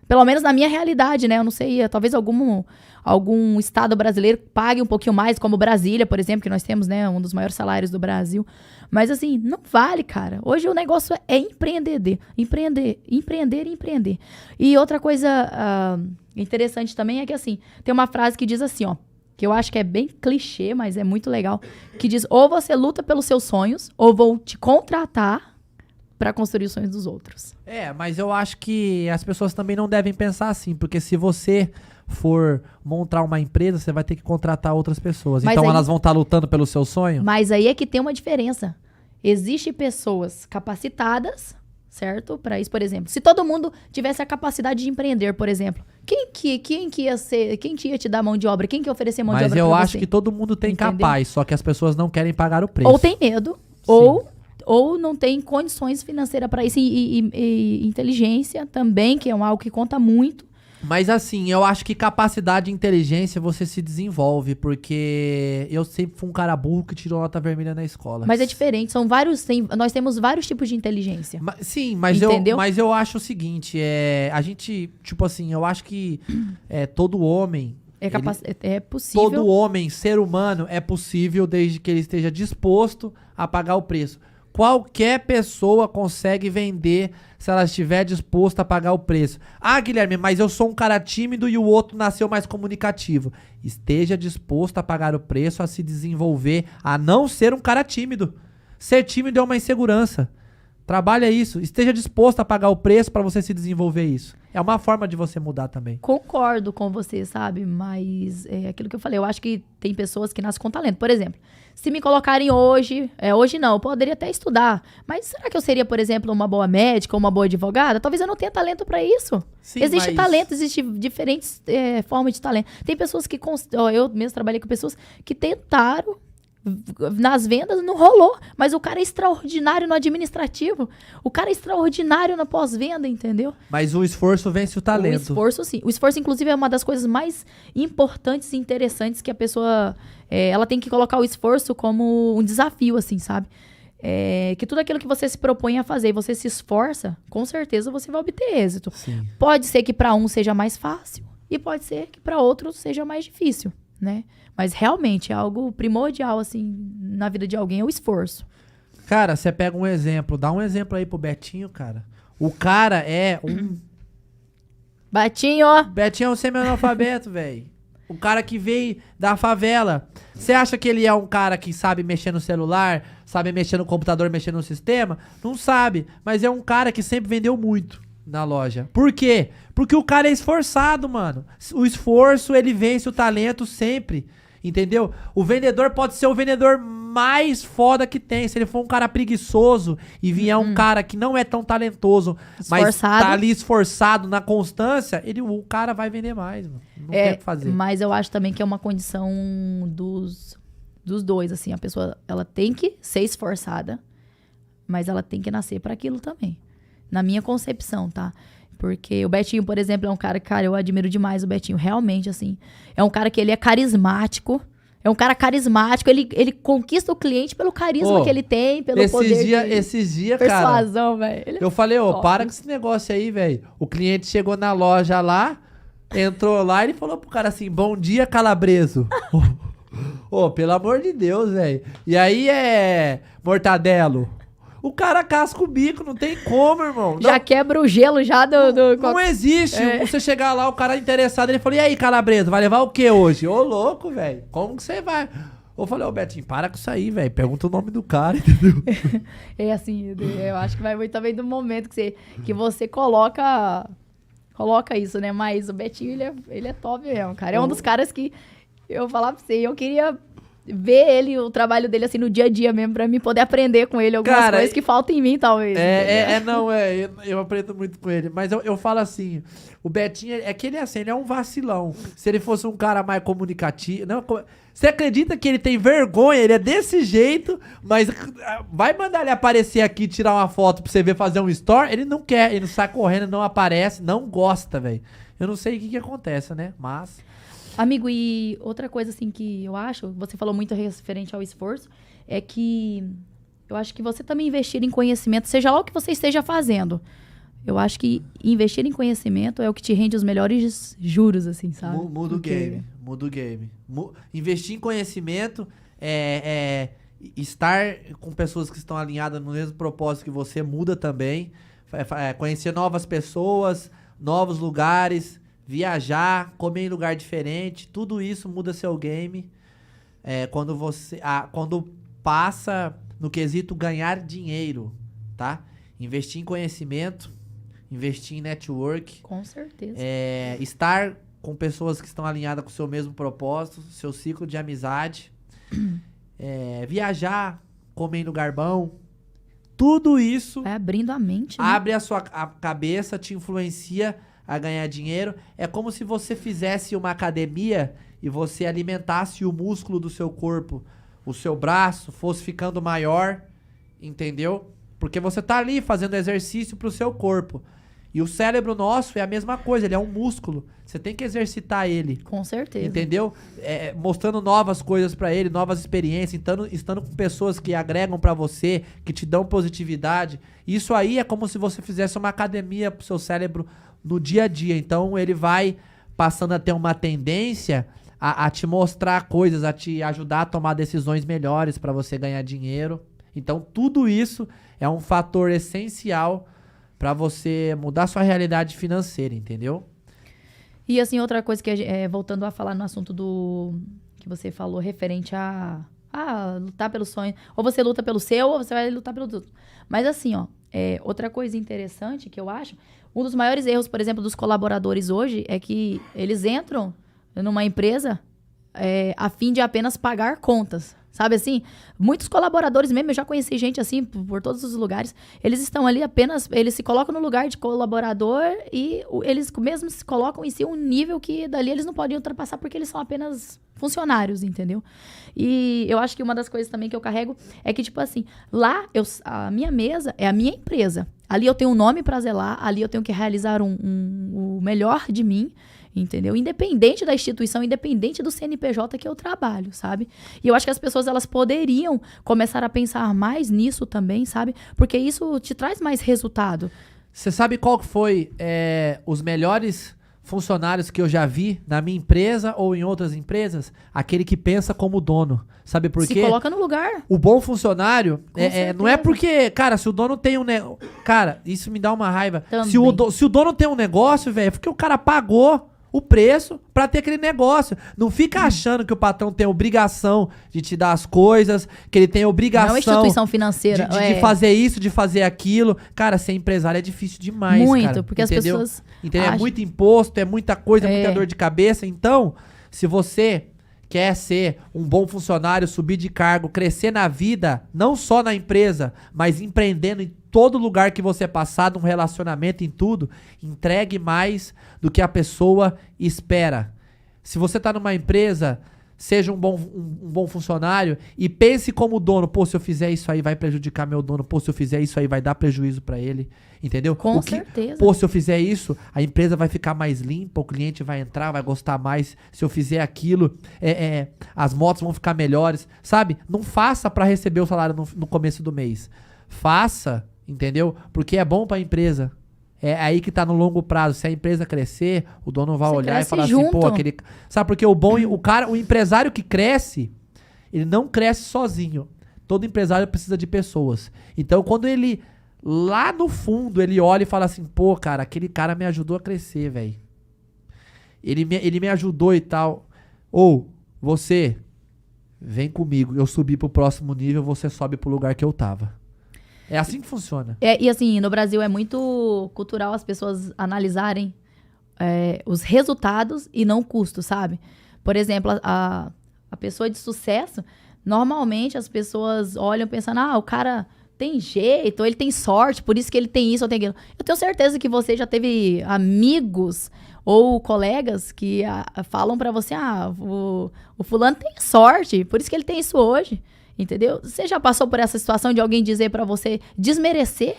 Pelo menos na minha realidade, né? Eu não sei, talvez algum estado brasileiro pague um pouquinho mais, como Brasília, por exemplo, que nós temos, né, um dos maiores salários do Brasil. Mas assim, não vale, cara. Hoje o negócio é empreender. Empreender. E outra coisa interessante também é que, assim, tem uma frase que diz assim, ó, que eu acho que é bem clichê, mas é muito legal, que diz, ou você luta pelos seus sonhos, ou vou te contratar para construir os sonhos dos outros. Mas eu acho que as pessoas também não devem pensar assim, porque se você for montar uma empresa, você vai ter que contratar outras pessoas. Mas então elas vão estar lutando pelo seu sonho? Mas aí é que tem uma diferença. Existem pessoas capacitadas, certo? Para isso, por exemplo. Se todo mundo tivesse a capacidade de empreender, por exemplo, quem que ia te dar mão de obra? Quem que ia oferecer mão de obra pra você? Mas eu acho que todo mundo tem capaz, só que as pessoas não querem pagar o preço. Ou tem medo, ou não tem condições financeiras para isso e inteligência também, que é algo que conta muito. Mas assim, eu acho que capacidade e inteligência você se desenvolve, porque eu sempre fui um cara burro que tirou nota vermelha na escola. Mas é diferente, nós temos vários tipos de inteligência. Sim, mas eu acho o seguinte, a gente, tipo assim, eu acho que todo homem... É possível. Todo homem, ser humano, é possível desde que ele esteja disposto a pagar o preço. Qualquer pessoa consegue vender se ela estiver disposta a pagar o preço. Ah, Guilherme, mas eu sou um cara tímido e o outro nasceu mais comunicativo. Esteja disposto a pagar o preço, a se desenvolver, a não ser um cara tímido. Ser tímido é uma insegurança. Trabalha isso. Esteja disposto a pagar o preço para você se desenvolver isso. É uma forma de você mudar também. Concordo com você, sabe? Mas é aquilo que eu falei. Eu acho que tem pessoas que nascem com talento. Por exemplo, se me colocarem hoje não, eu poderia até estudar. Mas será que eu seria, por exemplo, uma boa médica ou uma boa advogada? Talvez eu não tenha talento para isso. Sim, existe talento, existe diferentes formas de talento. Tem pessoas que... eu mesmo trabalhei com pessoas que tentaram Nas vendas não rolou, mas o cara é extraordinário no administrativo, o cara é extraordinário na pós-venda, entendeu? Mas o esforço vence o talento. O esforço, sim. O esforço, inclusive, é uma das coisas mais importantes e interessantes que a pessoa... ela tem que colocar o esforço como um desafio, assim, sabe? Que tudo aquilo que você se propõe a fazer e você se esforça, com certeza você vai obter êxito. Sim. Pode ser que para um seja mais fácil e pode ser que para outro seja mais difícil, né? Mas realmente é algo primordial, assim, na vida de alguém, é o esforço. Cara, você pega um exemplo, dá um exemplo aí pro Betinho, cara. O cara é um... Betinho! Betinho é um semi-analfabeto, velho. O cara que veio da favela. Você acha que ele é um cara que sabe mexer no celular, sabe mexer no computador, mexer no sistema? Não sabe, mas é um cara que sempre vendeu muito na loja. Por quê? Porque o cara é esforçado, mano. O esforço, ele vence o talento sempre. Entendeu? O vendedor pode ser o vendedor mais foda que tem. Se ele for um cara preguiçoso e vier um cara que não é tão talentoso, mas tá ali esforçado na constância, o cara vai vender mais, mano. Não tem o que fazer. Mas eu acho também que é uma condição dos dois, assim. A pessoa, ela tem que ser esforçada, mas ela tem que nascer para aquilo também. Na minha concepção, tá? Porque o Betinho, por exemplo, é um cara que, cara, eu admiro demais o Betinho. Realmente, assim. É um cara que ele é carismático. É um cara carismático. Ele conquista o cliente pelo carisma que ele tem, pelo poder esses dias, persuasão, velho. Eu falei, para com esse negócio aí, velho. O cliente chegou na loja lá, entrou lá e ele falou pro cara assim, bom dia, calabreso. Pelo amor de Deus, velho. E aí mortadelo. O cara casca o bico, não tem como, irmão. Já quebra o gelo já Não existe. Você chegar lá, o cara interessado, ele falou, e aí, calabreso, vai levar o que hoje? Ô, louco, velho. Como que você vai? Eu falei, Betinho, para com isso aí, velho. Pergunta o nome do cara, entendeu? É assim, eu acho que vai muito também do momento que você coloca isso, né? Mas o Betinho, ele é top mesmo, cara. É um dos caras que eu falar pra você, eu queria ver o trabalho dele assim no dia a dia mesmo, pra mim poder aprender com ele algumas coisas que faltam em mim, talvez. Eu aprendo muito com ele. Mas eu falo assim, o Betinho, que ele é assim, ele é um vacilão. Se ele fosse um cara mais comunicativo... Você acredita que ele tem vergonha? Ele é desse jeito, mas vai mandar ele aparecer aqui, tirar uma foto pra você ver, fazer um story? Ele não quer, ele não sai correndo, não aparece, não gosta, velho. Eu não sei o que acontece, né? Mas... Amigo, e outra coisa assim que eu acho, você falou muito referente ao esforço, é que eu acho que você também investir em conhecimento, seja lá o que você esteja fazendo, eu acho que investir em conhecimento é o que te rende os melhores juros, assim, sabe? Muda o game. Investir em conhecimento estar com pessoas que estão alinhadas no mesmo propósito que você muda também. Conhecer novas pessoas, novos lugares... Viajar, comer em lugar diferente, tudo isso muda seu game. Quando passa no quesito ganhar dinheiro, tá? Investir em conhecimento, investir em network. Com certeza. Estar com pessoas que estão alinhadas com o seu mesmo propósito, seu ciclo de amizade. Viajar, comer em lugar bom. Tudo isso... Vai abrindo a mente, né? Abre a sua cabeça, te influencia a ganhar dinheiro. É como se você fizesse uma academia e você alimentasse o músculo do seu corpo, o seu braço fosse ficando maior, entendeu? Porque você tá ali fazendo exercício pro seu corpo. E o cérebro nosso é a mesma coisa, ele é um músculo. Você tem que exercitar ele. Com certeza. Entendeu? Mostrando novas coisas pra ele, novas experiências, estando com pessoas que agregam pra você, que te dão positividade. Isso aí é como se você fizesse uma academia pro seu cérebro no dia a dia. Então ele vai passando a ter uma tendência a te mostrar coisas, a te ajudar a tomar decisões melhores pra você ganhar dinheiro. Então tudo isso é um fator essencial pra você mudar sua realidade financeira, entendeu? E assim, outra coisa que, voltando a falar no assunto que você falou, referente a lutar pelo sonho. Ou você luta pelo seu, ou você vai lutar pelo outro. Mas assim, outra coisa interessante que eu acho, um dos maiores erros, por exemplo, dos colaboradores hoje, é que eles entram numa empresa a fim de apenas pagar contas, Sabe assim? Muitos colaboradores mesmo, eu já conheci gente assim, por todos os lugares, eles estão ali apenas, eles se colocam no lugar de colaborador e eles mesmo se colocam em si um nível que dali eles não podem ultrapassar porque eles são apenas funcionários, entendeu? E eu acho que uma das coisas também que eu carrego é que, tipo assim, lá a minha mesa é a minha empresa. Ali eu tenho um nome pra zelar, ali eu tenho que realizar o melhor de mim, entendeu? Independente da instituição, independente do CNPJ que eu trabalho, sabe? E eu acho que as pessoas, elas poderiam começar a pensar mais nisso também, sabe? Porque isso te traz mais resultado. Você sabe qual foi os melhores funcionários que eu já vi na minha empresa ou em outras empresas? Aquele que pensa como dono. Sabe por quê? Se coloca no lugar. O bom funcionário, não é porque, cara, se o dono tem um negócio... Cara, isso me dá uma raiva. Se o dono tem um negócio, velho, é porque o cara pagou o preço pra ter aquele negócio. Não fica achando que o patrão tem obrigação de te dar as coisas, que ele tem obrigação... Não é uma instituição financeira. De fazer isso, de fazer aquilo. Cara, ser empresário é difícil demais, muito, cara. Porque entendeu? as pessoas... Entendeu? É muito imposto, é muita coisa, é muita dor de cabeça. Então, se você quer ser um bom funcionário, subir de cargo, crescer na vida, não só na empresa, mas empreendendo em todo lugar que você passar, num relacionamento, em tudo, entregue mais do que a pessoa espera. Se você tá numa empresa, seja um bom funcionário e pense como dono. Pô, se eu fizer isso aí vai prejudicar meu dono. Pô, se eu fizer isso aí vai dar prejuízo pra ele. Entendeu? Com certeza. Pô, se eu fizer isso, a empresa vai ficar mais limpa, o cliente vai entrar, vai gostar mais. Se eu fizer aquilo, as motos vão ficar melhores. Sabe? Não faça pra receber o salário no começo do mês. Faça, entendeu? Porque é bom pra empresa. É aí que tá no longo prazo. Se a empresa crescer, o dono vai olhar e falar assim, pô, aquele... Sabe, porque o empresário que cresce, ele não cresce sozinho. Todo empresário precisa de pessoas. Então, quando ele, lá no fundo, ele olha e fala assim, pô, cara, aquele cara me ajudou a crescer, velho. Ele me ajudou e tal. Ou, você, vem comigo, eu subi pro próximo nível, você sobe pro lugar que eu tava. É assim que funciona. E assim, no Brasil é muito cultural as pessoas analisarem os resultados e não o custo, sabe? Por exemplo, a pessoa de sucesso, normalmente as pessoas olham pensando, o cara tem jeito, ou ele tem sorte, por isso que ele tem isso ou tem aquilo. Eu tenho certeza que você já teve amigos ou colegas que falam pra você, o fulano tem sorte, por isso que ele tem isso hoje. Entendeu? Você já passou por essa situação de alguém dizer pra você desmerecer,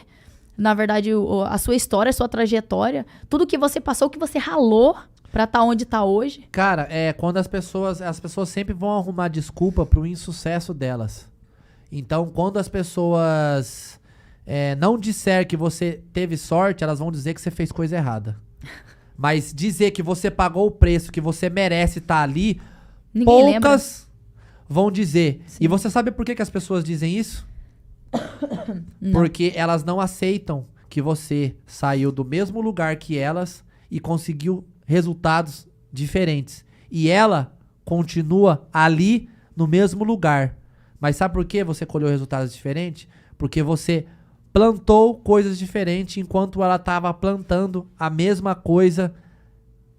na verdade, a sua história, a sua trajetória, tudo que você passou, que você ralou pra estar onde tá hoje? Cara, quando as pessoas sempre vão arrumar desculpa pro insucesso delas. Então, quando as pessoas não disser que você teve sorte, elas vão dizer que você fez coisa errada. Mas dizer que você pagou o preço, que você merece estar ali, Ninguém poucas... lembra. Vão dizer. Sim. E você sabe por que as pessoas dizem isso? Porque elas não aceitam que você saiu do mesmo lugar que elas e conseguiu resultados diferentes. E ela continua ali no mesmo lugar. Mas sabe por que você colheu resultados diferentes? Porque você plantou coisas diferentes enquanto ela estava plantando a mesma coisa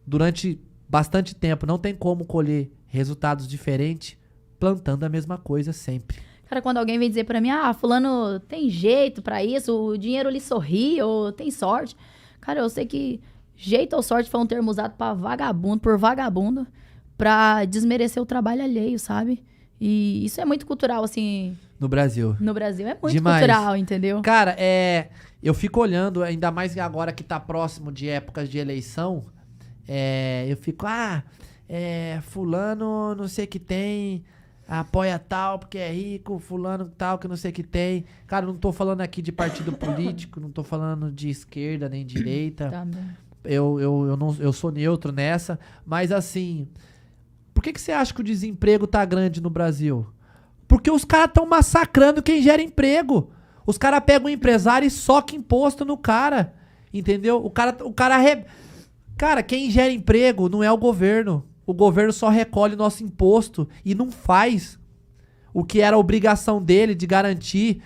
durante bastante tempo. Não tem como colher resultados diferentes plantando a mesma coisa sempre. Cara, quando alguém vem dizer pra mim, fulano tem jeito pra isso, o dinheiro lhe sorri, ou tem sorte. Cara, eu sei que jeito ou sorte foi um termo usado por vagabundo, pra desmerecer o trabalho alheio, sabe? E isso é muito cultural, assim... No Brasil. No Brasil é muito demais. cultural, entendeu? Cara, eu fico olhando, ainda mais agora que tá próximo de épocas de eleição, eu fico, fulano não sei o que tem... apoia tal, porque é rico, fulano tal, que não sei o que tem. Cara, não tô falando aqui de partido político, não tô falando de esquerda nem direita. Também. Eu sou neutro nessa, mas assim, por que você acha que o desemprego tá grande no Brasil? Porque os caras tão massacrando quem gera emprego. Os caras pegam o empresário e socam imposto no cara, entendeu? Cara, quem gera emprego não é o governo. O governo só recolhe nosso imposto e não faz o que era a obrigação dele de garantir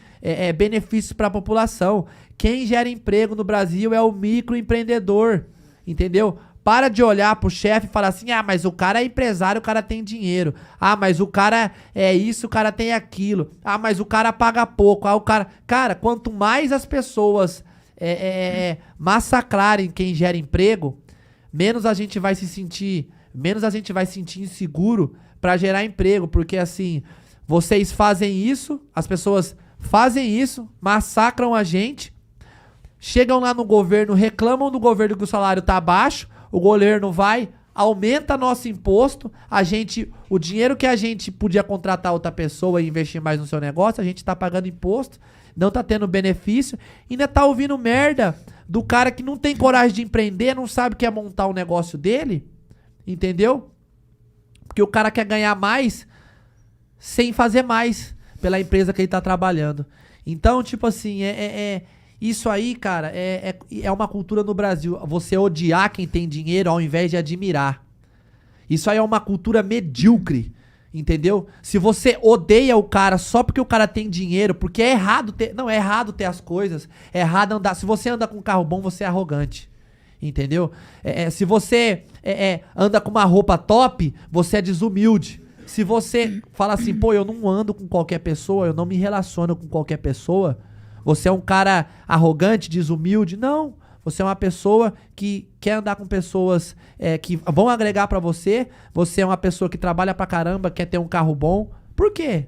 benefícios para a população. Quem gera emprego no Brasil é o microempreendedor, entendeu? Para de olhar pro chefe e falar assim, ah, mas o cara é empresário, o cara tem dinheiro. Ah, mas o cara é isso, o cara tem aquilo. Ah, mas o cara paga pouco. Ah, o cara... Cara, quanto mais as pessoas massacrarem quem gera emprego, menos a gente vai se sentir inseguro pra gerar emprego. Porque assim, vocês fazem isso, as pessoas fazem isso, massacram a gente, chegam lá no governo, reclamam do governo que o salário tá baixo, o governo vai, aumenta nosso imposto, o dinheiro que a gente podia contratar outra pessoa e investir mais no seu negócio, a gente tá pagando imposto, não tá tendo benefício, ainda tá ouvindo merda do cara que não tem coragem de empreender, não sabe o que é montar o negócio dele, entendeu? Porque o cara quer ganhar mais sem fazer mais pela empresa que ele tá trabalhando. Então, tipo assim, isso aí, cara, é uma cultura no Brasil. Você odiar quem tem dinheiro ao invés de admirar. Isso aí é uma cultura medíocre, entendeu? Se você odeia o cara só porque o cara tem dinheiro, porque é errado ter... Não, é errado ter as coisas. É errado andar... Se você anda com um carro bom, você é arrogante. Entendeu? Se você anda com uma roupa top, você é desumilde. Se você fala assim, pô, eu não ando com qualquer pessoa, eu não me relaciono com qualquer pessoa... Você é um cara arrogante, desumilde? Não. Você é uma pessoa que quer andar com pessoas que vão agregar pra você. Você é uma pessoa que trabalha pra caramba, quer ter um carro bom. Por quê?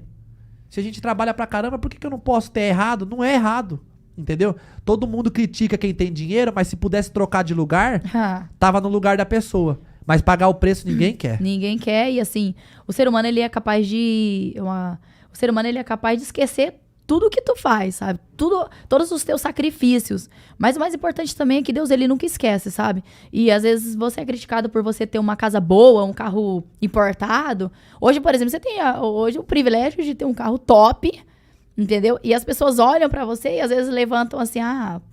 Se a gente trabalha pra caramba, por que eu não posso ter errado? Não é errado. Entendeu? Todo mundo critica quem tem dinheiro, mas se pudesse trocar de lugar, tava no lugar da pessoa. Mas pagar o preço ninguém quer. Ninguém quer. E assim, o ser humano ele é capaz de... O ser humano ele é capaz de esquecer tudo que tu faz, sabe? Todos os teus sacrifícios. Mas o mais importante também é que Deus, ele nunca esquece, sabe? E às vezes você é criticado por você ter uma casa boa, um carro importado. Hoje, por exemplo, você tem hoje o privilégio de ter um carro top, entendeu? E as pessoas olham pra você e às vezes levantam assim,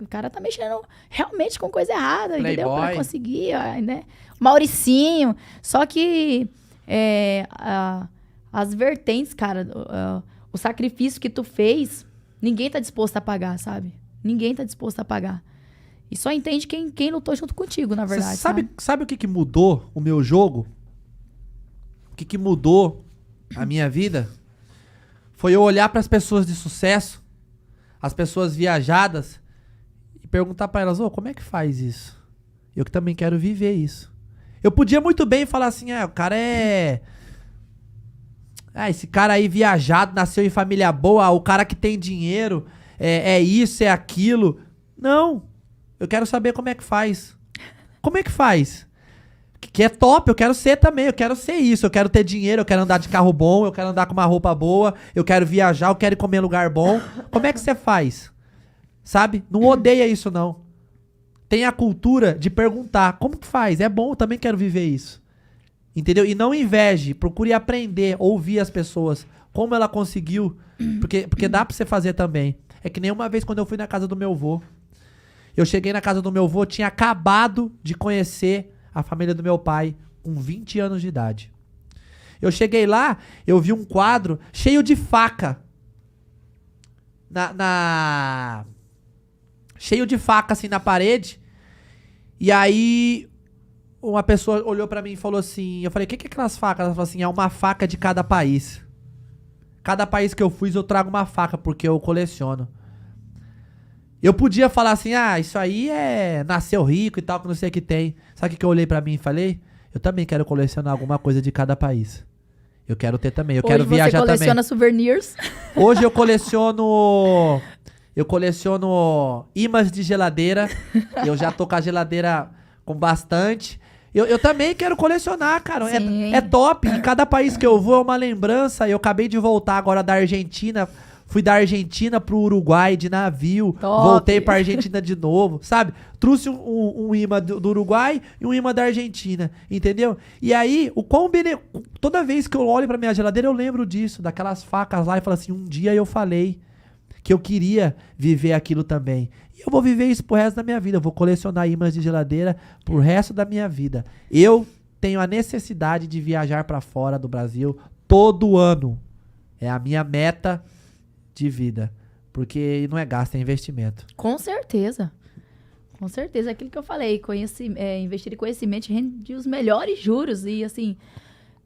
o cara tá mexendo realmente com coisa errada, Playboy. Entendeu? Pra conseguir, né? Mauricinho. Só que as vertentes, cara... O sacrifício que tu fez, ninguém tá disposto a pagar, sabe? Ninguém tá disposto a pagar. E só entende quem lutou junto contigo, na verdade. Sabe o que mudou o meu jogo? O que mudou a minha vida? Foi eu olhar para as pessoas de sucesso, as pessoas viajadas, e perguntar para elas, como é que faz isso? Eu que também quero viver isso. Eu podia muito bem falar assim, o cara esse cara aí viajado, nasceu em família boa, o cara que tem dinheiro, é isso, é aquilo. Não, eu quero saber como é que faz. Como é que faz? Que é top, eu quero ser também, eu quero ser isso, eu quero ter dinheiro, eu quero andar de carro bom, eu quero andar com uma roupa boa, eu quero viajar, eu quero ir comer em lugar bom. Como é que você faz? Sabe? Não odeia isso não. Tem a cultura de perguntar, como que faz? É bom, eu também quero viver isso. Entendeu? E não inveje, procure aprender, ouvir as pessoas, como ela conseguiu, porque dá pra você fazer também. É que nem uma vez quando eu fui na casa do meu avô, eu cheguei na casa do meu avô, tinha acabado de conhecer a família do meu pai, com 20 anos de idade. Eu cheguei lá, eu vi um quadro cheio de faca, cheio de faca assim na parede, e aí... Uma pessoa olhou pra mim e falou assim... Eu falei, o que é aquelas facas? Ela falou assim, é uma faca de cada país. Cada país que eu fui, eu trago uma faca, porque eu coleciono. Eu podia falar assim, isso aí nasceu rico e tal, que não sei o que tem. Sabe o que eu olhei pra mim e falei? Eu também quero colecionar alguma coisa de cada país. Eu quero ter também, quero viajar também. Hoje você coleciona souvenirs? Hoje eu coleciono imãs de geladeira. Eu já tô com a geladeira com bastante... Eu também quero colecionar, cara. É top. E cada país que eu vou é uma lembrança. Eu acabei de voltar agora da Argentina. Fui da Argentina pro Uruguai de navio. Top. Voltei pra Argentina de novo, sabe? Trouxe um imã do Uruguai e um imã da Argentina, entendeu? E aí, toda vez que eu olho pra minha geladeira, eu lembro disso, daquelas facas lá e falo assim, um dia eu falei que eu queria viver aquilo também. E eu vou viver isso pro resto da minha vida. Eu vou colecionar imãs de geladeira pro resto da minha vida. Eu tenho a necessidade de viajar pra fora do Brasil todo ano. É a minha meta de vida. Porque não é gasto, é investimento. Com certeza. Com certeza, é aquilo que eu falei, investir em conhecimento rende os melhores juros. E assim,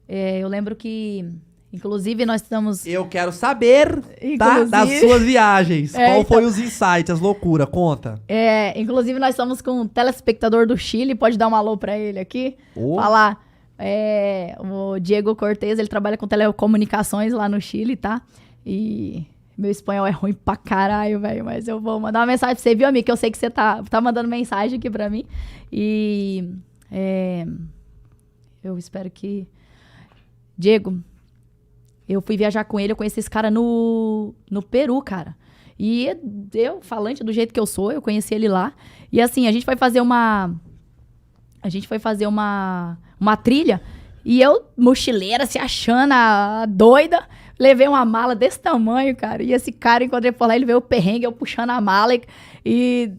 eu lembro que, inclusive, nós estamos... Eu quero saber, tá? Das suas viagens. Qual foi os insights, as loucuras? Conta. Inclusive, nós estamos com um telespectador do Chile, pode dar um alô pra ele aqui. Falar. O Diego Cortez, ele trabalha com telecomunicações lá no Chile, tá? E... Meu espanhol é ruim pra caralho, velho. Mas eu vou mandar uma mensagem pra você, viu, amigo? Que eu sei que você tá mandando mensagem aqui pra mim. E eu espero que... Diego, eu fui viajar com ele, eu conheci esse cara no Peru, cara. E eu, falante do jeito que eu sou, eu conheci ele lá. E assim, a gente foi fazer uma trilha. E eu, mochileira, se achando a doida... Levei uma mala desse tamanho, cara. E esse cara, encontrei por lá, ele veio o perrengue, eu puxando a mala e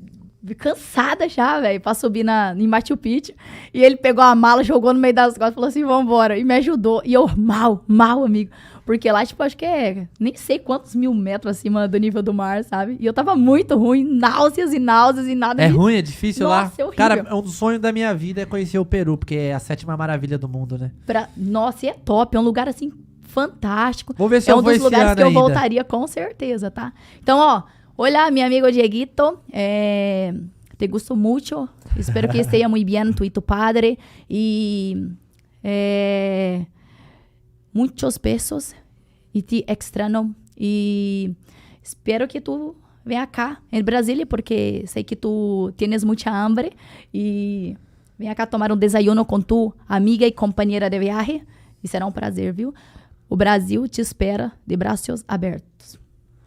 cansada já, velho, pra subir em Machu Picchu. E ele pegou a mala, jogou no meio das costas e falou assim, vambora. E me ajudou. E eu, mal, amigo. Porque lá, tipo, acho que nem sei quantos 1000 metros acima do nível do mar, sabe? E eu tava muito ruim, náuseas e nada. Ruim, é difícil. Nossa, lá? É horrível. Cara, um dos sonhos da minha vida é conhecer o Peru, porque é a 7ª maravilha do mundo, né? Nossa, e é top. É um lugar, assim... fantástico. Vou ver se eu vou esse ano ainda. É um dos lugares que eu voltaria com certeza, tá? Então, ó, olá, mi amigo Dieguito. Te gusto mucho. Espero que esteja muy bien tu y tu padre. Y muchos besos. Y te extraño. Y espero que tu venha acá, en Brasília, porque sei que tu tienes mucha hambre. Y venha acá tomar desayuno com tu amiga e companheira de viaje. E será um prazer, viu? O Brasil te espera de braços abertos.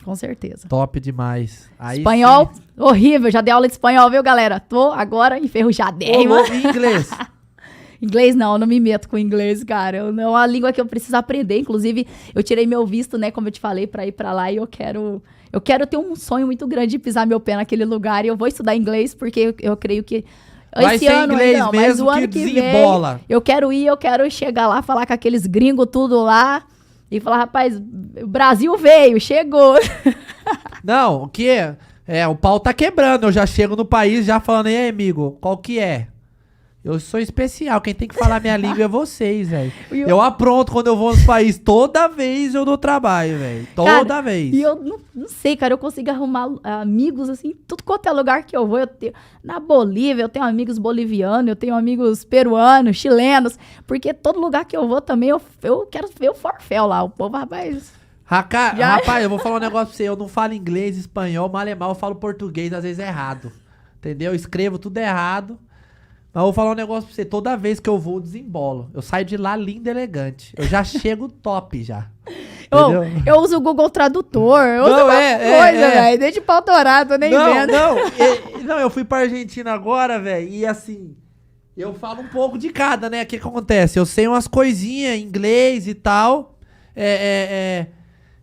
Com certeza. Top demais. Aí espanhol, sim. Horrível. Já dei aula de espanhol, viu, galera? Tô agora enferrujadinho. E inglês? Inglês não me meto com inglês, cara. É uma língua que eu preciso aprender. Inclusive, eu tirei meu visto, né, como eu te falei, pra ir pra lá. E eu quero ter um sonho muito grande de pisar meu pé naquele lugar. E eu vou estudar inglês, porque eu creio que... Vai esse ser ano inglês não, mesmo, mas o ano que desembola. Vem, eu quero chegar lá, falar com aqueles gringos tudo lá e falar, rapaz, o Brasil veio, chegou. Não, o que o pau tá quebrando, eu já chego no país já falando, ei, amigo, qual que é? Eu sou especial, quem tem que falar minha língua é vocês, velho. Eu apronto quando eu vou nos países, toda vez eu dou trabalho, velho. Toda vez. E eu não sei, cara, eu consigo arrumar amigos, assim, tudo quanto é lugar que eu vou. Na Bolívia, eu tenho amigos bolivianos, eu tenho amigos peruanos, chilenos, porque todo lugar que eu vou também, eu quero ver o forféu lá. O povo, rapaz... Rapaz, eu vou falar um negócio pra você, eu não falo inglês, espanhol, mal eu falo português, às vezes errado. Entendeu? Eu escrevo tudo errado. Mas eu vou falar um negócio pra você, toda vez que eu vou, eu desembolo. Eu saio de lá lindo e elegante. Eu já chego top, já. Eu uso o Google Tradutor, eu uso coisa, velho. Desde pau dourado, tô nem vendo. Não, eu fui pra Argentina agora, velho, e assim, eu falo um pouco de cada, né? O que acontece? Eu sei umas coisinhas em inglês e tal.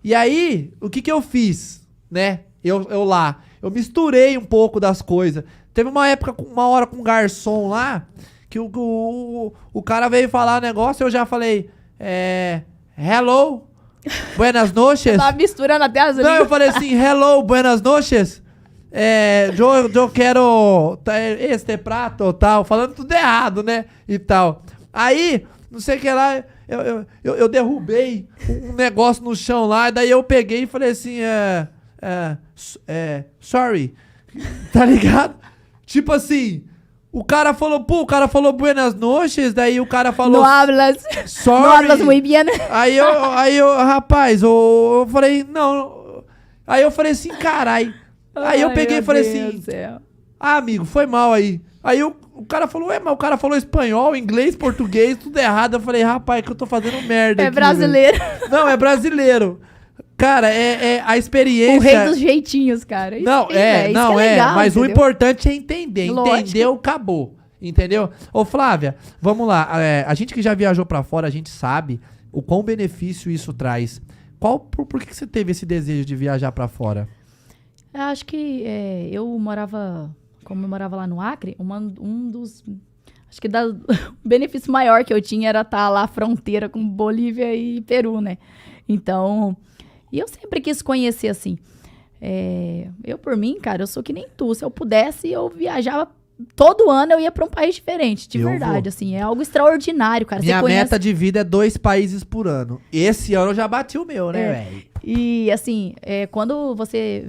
E aí, o que eu fiz, né? Eu misturei um pouco das coisas. Teve uma hora com um garçom lá, que o cara veio falar um negócio, eu já falei, hello, buenas noches. Você tava misturando até as línguas. Não, eu falei assim, hello, buenas noches. Eu quero este prato, tal, falando tudo errado, né, e tal. Aí, não sei o que lá, eu derrubei um negócio no chão lá, e daí eu peguei e falei assim, sorry, tá ligado? Tipo assim, o cara falou buenas noches, daí o cara falou... Não hablas, sorry. Não hablas muy bien. Aí eu rapaz, eu falei, não... Aí eu falei assim, carai. Aí eu peguei e falei assim, amigo, foi mal aí. Aí o cara falou, mas o cara falou espanhol, inglês, português, tudo errado. Eu falei, rapaz, que eu tô fazendo merda aqui, brasileiro. Velho. Não, é brasileiro. Cara, a experiência... O rei dos jeitinhos, cara. Não, legal, mas entendeu? O importante é entender. Lógico. Entendeu, acabou. Entendeu? Ô, Flávia, vamos lá. A gente que já viajou pra fora, a gente sabe o quão benefício isso traz. Por que você teve esse desejo de viajar pra fora? Eu acho que como eu morava lá no Acre, um dos... Acho que o benefício maior que eu tinha era estar lá à fronteira com Bolívia e Peru, né? Então... E eu sempre quis conhecer, assim, Eu, por mim, cara, eu sou que nem tu. Se eu pudesse, eu viajava todo ano, eu ia pra um país diferente, de verdade, assim. É algo extraordinário, cara. Minha meta de vida é 2 países por ano. Esse ano eu já bati o meu, né, velho? E, assim, quando você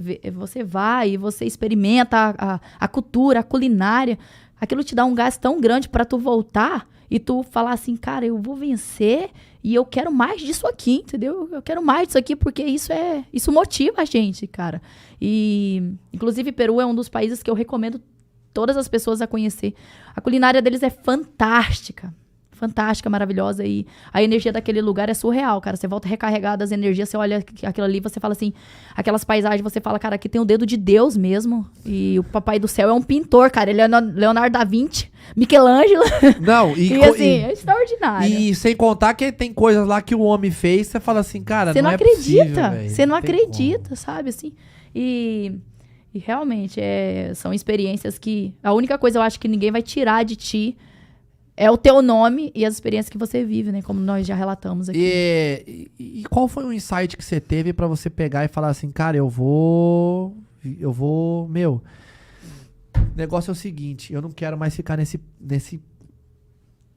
vai e você experimenta a cultura, a culinária, aquilo te dá um gás tão grande pra tu voltar e tu falar assim, cara, eu vou vencer e eu quero mais disso aqui, entendeu? Eu quero mais disso aqui porque isso motiva a gente, cara. E, inclusive, Peru é um dos países que eu recomendo todas as pessoas a conhecer. A culinária deles é fantástica. Fantástica, maravilhosa. E a energia daquele lugar é surreal, cara. Você volta recarregado das energias, você olha aquilo ali, você fala assim, aquelas paisagens, você fala, cara, aqui tem o dedo de Deus mesmo. E o Papai do Céu é um pintor, cara. Ele é Leonardo da Vinci, Michelangelo. Não, e assim, é extraordinário. E sem contar que tem coisas lá que o homem fez, você fala assim, cara, você não acredita. Possível, você não acredita, sabe? Assim. E realmente, são experiências que... A única coisa eu acho que ninguém vai tirar de ti é o teu nome e as experiências que você vive, né? Como nós já relatamos aqui. E qual foi o insight que você teve pra você pegar e falar assim, cara, eu vou... Meu, o negócio é o seguinte, eu não quero mais ficar nesse...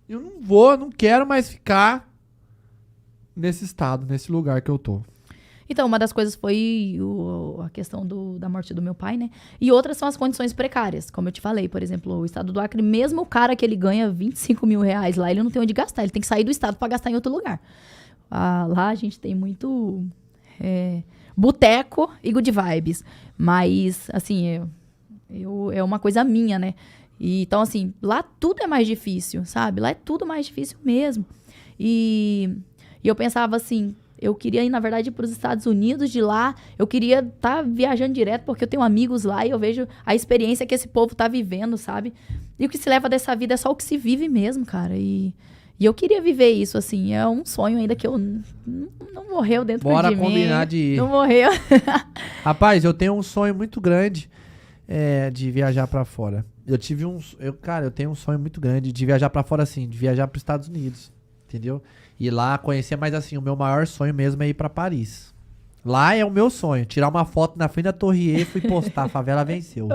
Eu não quero mais ficar nesse estado, nesse lugar que eu tô. Então, uma das coisas foi a questão da morte do meu pai, né? E outras são as condições precárias. Como eu te falei, por exemplo, o estado do Acre, mesmo o cara que ele ganha 25 mil reais lá, ele não tem onde gastar. Ele tem que sair do estado para gastar em outro lugar. Lá a gente tem muito boteco e good vibes. Mas, assim, é uma coisa minha, né? Então, assim, lá tudo é mais difícil, sabe? Lá é tudo mais difícil mesmo. E eu pensava assim... Eu queria ir, na verdade, para os Estados Unidos. De lá, eu queria estar viajando direto, porque eu tenho amigos lá e eu vejo a experiência que esse povo tá vivendo, sabe? E o que se leva dessa vida é só o que se vive mesmo, cara. E eu queria viver isso, assim. É um sonho ainda que não morreu dentro de mim. Bora combinar de ir. Não morreu. Rapaz, eu tenho um sonho muito grande de viajar para fora. Eu tenho um sonho muito grande de viajar para fora, assim, de viajar para os Estados Unidos, entendeu? Ir lá conhecer, mas assim, o meu maior sonho mesmo é ir pra Paris. Lá é o meu sonho, tirar uma foto na frente da Torre Eiffel e postar, a favela venceu.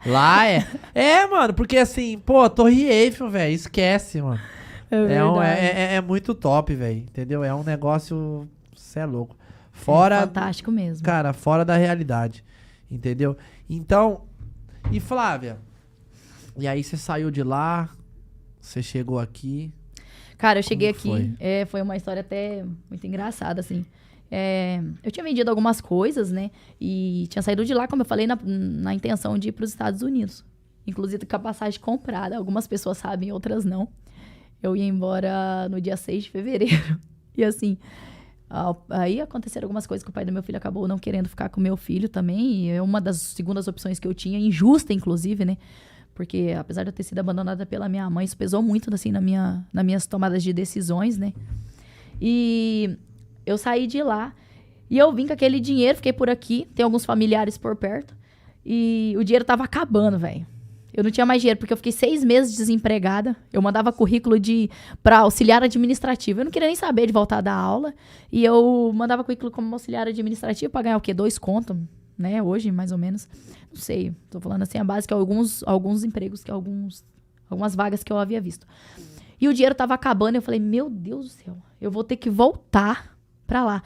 Lá mano, porque assim, pô, Torre Eiffel, velho, esquece, mano. É muito top, velho, entendeu? É um negócio, cê é louco. Fora, fantástico mesmo. Cara, fora da realidade, entendeu? Então, e Flávia, e aí você saiu de lá, você chegou aqui... Cara, eu cheguei aqui, foi uma história até muito engraçada, assim. Eu tinha vendido algumas coisas, né? E tinha saído de lá, como eu falei, na intenção de ir para os Estados Unidos. Inclusive com a passagem comprada. Algumas pessoas sabem, outras não. Eu ia embora no dia 6 de fevereiro. E assim, aí aconteceram algumas coisas que o pai do meu filho acabou não querendo ficar com o meu filho também. E é uma das segundas opções que eu tinha, injusta, inclusive, né? Porque, apesar de eu ter sido abandonada pela minha mãe, isso pesou muito, assim, nas minhas tomadas de decisões, né? E eu saí de lá e eu vim com aquele dinheiro, fiquei por aqui, tem alguns familiares por perto, e o dinheiro tava acabando, velho. Eu não tinha mais dinheiro, porque eu fiquei 6 meses desempregada. Eu mandava currículo pra auxiliar administrativo. Eu não queria nem saber de voltar da aula. E eu mandava currículo como auxiliar administrativo pra ganhar o quê? 2 contos, né? Hoje, mais ou menos. Não sei. Tô falando assim, a base que alguns empregos, algumas vagas que eu havia visto. E o dinheiro tava acabando. Eu falei, meu Deus do céu, eu vou ter que voltar pra lá.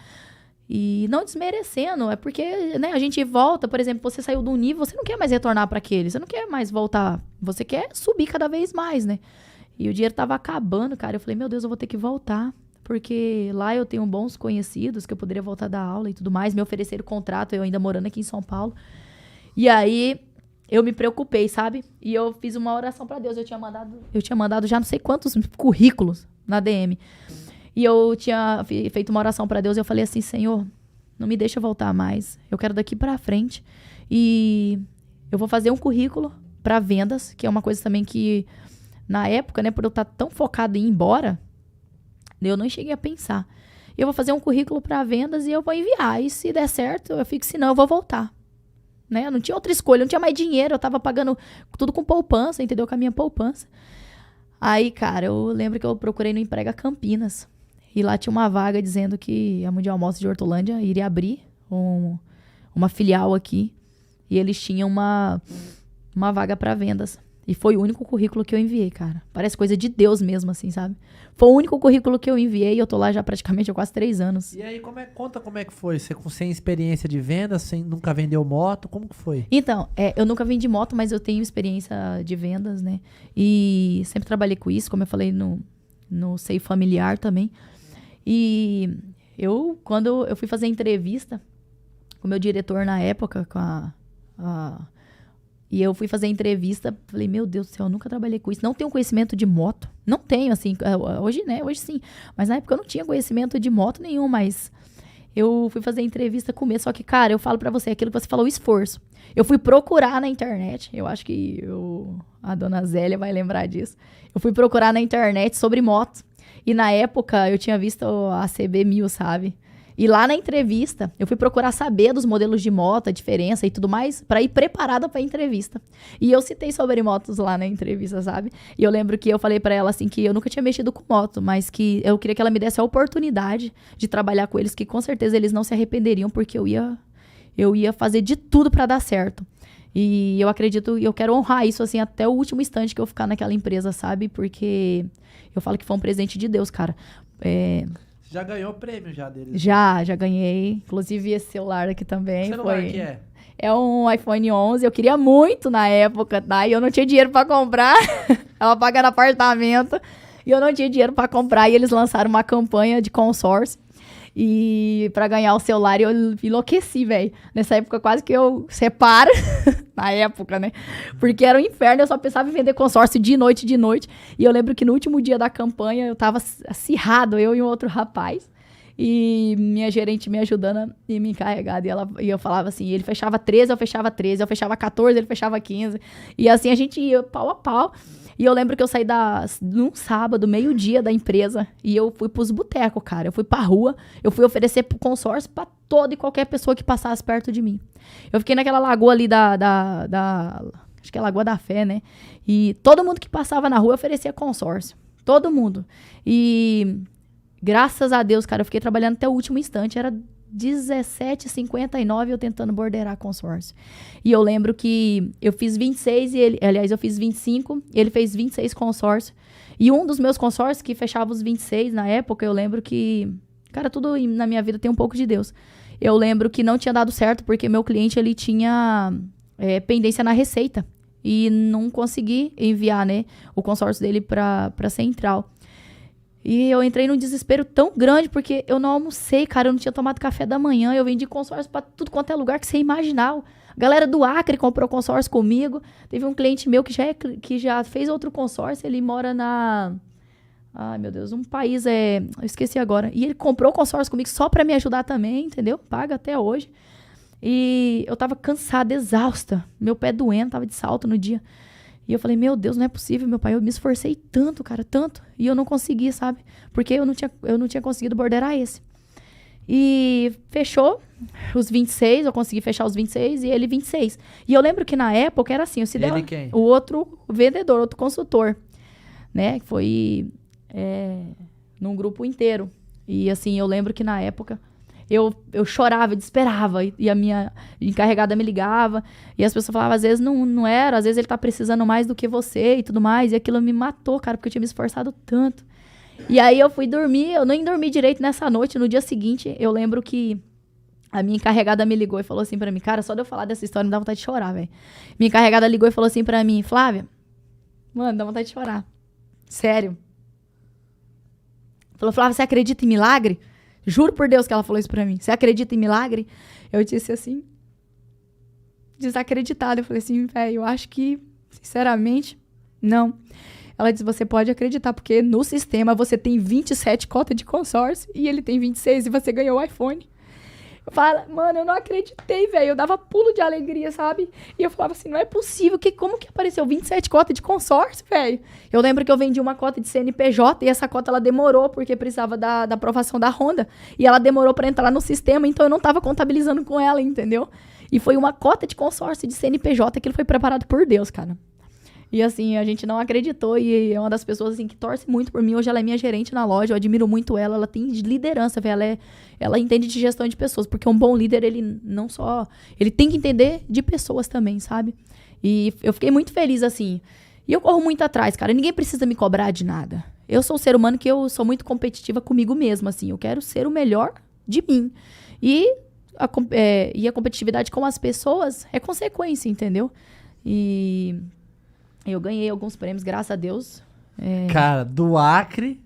E não desmerecendo, é porque, né, a gente volta, por exemplo, você saiu de um nível, você não quer mais retornar para aquele, você não quer mais voltar, você quer subir cada vez mais, né? E o dinheiro tava acabando, cara, eu falei, meu Deus, eu vou ter que voltar, porque lá eu tenho bons conhecidos, que eu poderia voltar da aula e tudo mais, me ofereceram contrato, eu ainda morando aqui em São Paulo. E aí, eu me preocupei, sabe? E eu fiz uma oração para Deus, eu tinha mandado já não sei quantos currículos na DM. E eu tinha feito uma oração para Deus e eu falei assim, Senhor, não me deixa voltar mais. Eu quero daqui para frente. E eu vou fazer um currículo para vendas, que é uma coisa também que, na época, né, por eu estar tão focado em ir embora, eu não cheguei a pensar. Eu vou fazer um currículo para vendas e eu vou enviar. E se der certo, eu fico, se não, eu vou voltar. Né? Eu não tinha outra escolha, eu não tinha mais dinheiro, eu tava pagando tudo com poupança, entendeu? Com a minha poupança. Aí, cara, eu lembro que eu procurei no Emprega Campinas. E lá tinha uma vaga dizendo que a Mundial Mostra de Hortolândia iria abrir uma filial aqui, e eles tinham uma vaga para vendas. E foi o único currículo que eu enviei, cara. Parece coisa de Deus mesmo, assim, sabe? Foi o único currículo que eu enviei e eu tô lá já praticamente há quase 3 anos. E aí, conta como é que foi? Você sem experiência de venda, nunca vendeu moto, como que foi? Então, eu nunca vendi moto, mas eu tenho experiência de vendas, né? E sempre trabalhei com isso, como eu falei no seio familiar também. E quando eu fui fazer entrevista com o meu diretor na época, e eu fui fazer entrevista, falei, meu Deus do céu, eu nunca trabalhei com isso. Não tenho conhecimento de moto. Não tenho, assim, hoje, né? Hoje sim. Mas na época eu não tinha conhecimento de moto nenhum, mas eu fui fazer entrevista com medo. Só que, cara, eu falo pra você, aquilo que você falou, o esforço. Eu fui procurar na internet, eu acho que a dona Zélia vai lembrar disso. Eu fui procurar na internet sobre moto. E na época eu tinha visto a CB1000, sabe? E lá na entrevista, eu fui procurar saber dos modelos de moto, a diferença e tudo mais, pra ir preparada pra entrevista. E eu citei sobre motos lá na entrevista, sabe? E eu lembro que eu falei pra ela, assim, que eu nunca tinha mexido com moto, mas que eu queria que ela me desse a oportunidade de trabalhar com eles, que com certeza eles não se arrependeriam, porque eu ia fazer de tudo pra dar certo. E eu acredito, e eu quero honrar isso, assim, até o último instante que eu ficar naquela empresa, sabe? Porque eu falo que foi um presente de Deus, cara. Já ganhou prêmio já deles? Já ganhei. Inclusive esse celular aqui também. Que celular que é? É um iPhone 11. Eu queria muito na época, tá? E eu não tinha dinheiro pra comprar. Ela pagando apartamento. E eu não tinha dinheiro pra comprar. E eles lançaram uma campanha de consórcio. E pra ganhar o celular, eu enlouqueci, velho. Nessa época, quase que eu separo. Na época, né? Porque era um inferno. Eu só pensava em vender consórcio de noite. E eu lembro que no último dia da campanha, eu tava acirrado, eu e um outro rapaz. E minha gerente me ajudando e me encarregada. E eu falava assim, ele fechava 13, eu fechava 13. Eu fechava 14, ele fechava 15. E assim, a gente ia pau a pau. E eu lembro que eu saí num sábado, meio-dia da empresa, e eu fui pros botecos, cara. Eu fui pra rua, eu fui oferecer pro consórcio pra toda e qualquer pessoa que passasse perto de mim. Eu fiquei naquela lagoa ali acho que é a Lagoa da Fé, né? E todo mundo que passava na rua oferecia consórcio. Todo mundo. E graças a Deus, cara, eu fiquei trabalhando até o último instante. Era 17h59 eu tentando borderar consórcio. E eu lembro que eu fiz 26 e eu fiz 25, ele fez 26 consórcios. E um dos meus consórcios que fechava os 26 na época, eu lembro que, cara, tudo na minha vida tem um pouco de Deus. Eu lembro que não tinha dado certo porque meu cliente, ele tinha pendência na Receita e não consegui enviar, né, o consórcio dele pra Central. E eu entrei num desespero tão grande, porque eu não almocei, cara, eu não tinha tomado café da manhã, eu vendi consórcio pra tudo quanto é lugar que você imaginar. A galera do Acre comprou consórcio comigo, teve um cliente meu que já fez outro consórcio, ele mora ai meu Deus, um país, eu esqueci agora, e ele comprou consórcio comigo só pra me ajudar também, entendeu? Paga até hoje. E eu tava cansada, exausta, meu pé doendo, tava de salto no dia. E eu falei, meu Deus, não é possível, meu pai, eu me esforcei tanto, cara, tanto. E eu não consegui, sabe? Porque eu não tinha conseguido borderar esse. E fechou os 26, eu consegui fechar os 26 e ele 26. E eu lembro que na época era assim, Ele quem? O outro vendedor, outro consultor, né? Que foi num grupo inteiro. E assim, eu lembro que na época eu chorava, desesperava, e a minha encarregada me ligava, e as pessoas falavam, às vezes não era, às vezes ele tá precisando mais do que você e tudo mais, e aquilo me matou, cara, porque eu tinha me esforçado tanto. E aí eu fui dormir, eu nem dormi direito nessa noite, no dia seguinte, eu lembro que a minha encarregada me ligou e falou assim pra mim, cara, só de eu falar dessa história me dá vontade de chorar, velho. Minha encarregada ligou e falou assim pra mim, Flávia, mano, dá vontade de chorar. Sério. Falou, Flávia, você acredita em milagre? Juro por Deus que ela falou isso pra mim. Você acredita em milagre? Eu disse assim, desacreditada. Eu falei assim, velho, eu acho que, sinceramente, não. Ela disse, você pode acreditar, porque no sistema você tem 27 cotas de consórcio e ele tem 26 e você ganhou o iPhone. Eu falava, mano, eu não acreditei, velho. Eu dava pulo de alegria, sabe? E eu falava assim, não é possível. Como que apareceu 27 cotas de consórcio, velho? Eu lembro que eu vendi uma cota de CNPJ e essa cota, ela demorou, porque precisava da aprovação da Honda. E ela demorou pra entrar no sistema, então eu não tava contabilizando com ela, entendeu? E foi uma cota de consórcio de CNPJ que ele foi preparado por Deus, cara. E assim, a gente não acreditou e é uma das pessoas assim que torce muito por mim. Hoje ela é minha gerente na loja, eu admiro muito ela, ela tem liderança, ela entende de gestão de pessoas, porque um bom líder, ele não só, ele tem que entender de pessoas também, sabe? E eu fiquei muito feliz assim. E eu corro muito atrás, cara, ninguém precisa me cobrar de nada. Eu sou um ser humano que eu sou muito competitiva comigo mesma, assim, eu quero ser o melhor de mim. E a competitividade com as pessoas é consequência, entendeu? E eu ganhei alguns prêmios, graças a Deus. Cara, do Acre,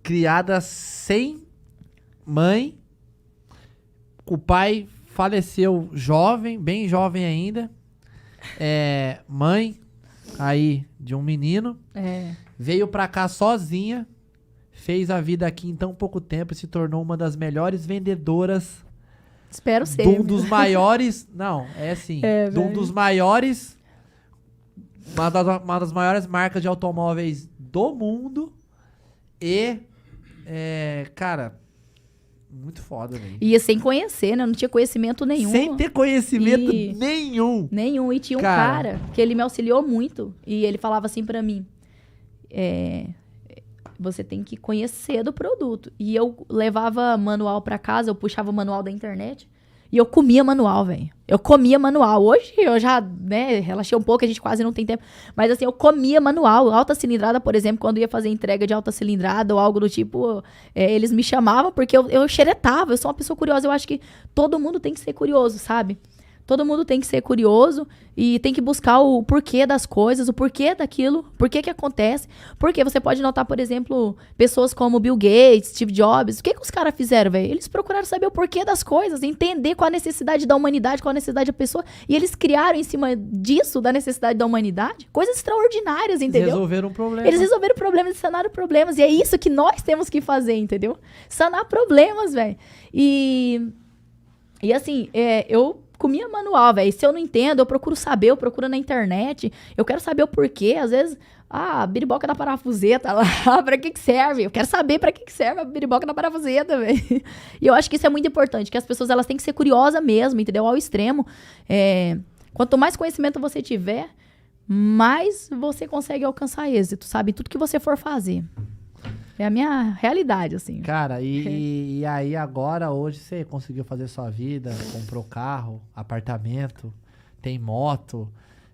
criada sem mãe, o pai faleceu jovem, bem jovem ainda. Mãe aí de um menino. Veio pra cá sozinha, fez a vida aqui em tão pouco tempo e se tornou uma das melhores vendedoras. Espero ser. De um dos maiores... Não, é assim. De um dos maiores... Uma das maiores marcas de automóveis do mundo. E... cara... Muito foda, velho. E sem conhecer, né? Eu não tinha conhecimento nenhum. Sem ter conhecimento nenhum. Nenhum. E tinha um cara que ele me auxiliou muito. E ele falava assim pra mim... Você tem que conhecer do produto. E eu levava manual pra casa, eu puxava o manual da internet e eu comia manual, velho. Eu comia manual. Hoje eu já, né, relaxei um pouco, a gente quase não tem tempo. Mas assim, eu comia manual. Alta cilindrada, por exemplo, quando ia fazer entrega de alta cilindrada ou algo do tipo, eles me chamavam porque eu xeretava. Eu sou uma pessoa curiosa. Eu acho que todo mundo tem que ser curioso, sabe? Todo mundo tem que ser curioso e tem que buscar o porquê das coisas, o porquê daquilo, porquê que acontece. Porque você pode notar, por exemplo, pessoas como Bill Gates, Steve Jobs. O que os caras fizeram, velho? Eles procuraram saber o porquê das coisas, entender qual a necessidade da humanidade, qual a necessidade da pessoa. E eles criaram em cima disso, da necessidade da humanidade, coisas extraordinárias, entendeu? Eles resolveram problemas. Eles resolveram problemas e sanaram problemas. E é isso que nós temos que fazer, entendeu? Sanar problemas, velho. E assim, eu comia manual, velho. Se eu não entendo, eu procuro saber, eu procuro na internet. Eu quero saber o porquê. Às vezes, a biriboca da parafuseta lá, pra que serve? Eu quero saber pra que serve a biriboca da parafuseta, velho. E eu acho que isso é muito importante, que as pessoas, elas têm que ser curiosas mesmo, entendeu? Ao extremo. Quanto mais conhecimento você tiver, mais você consegue alcançar êxito, sabe? Tudo que você for fazer. É a minha realidade, assim. Cara, e aí agora, hoje, você conseguiu fazer sua vida, comprou carro, apartamento, tem moto,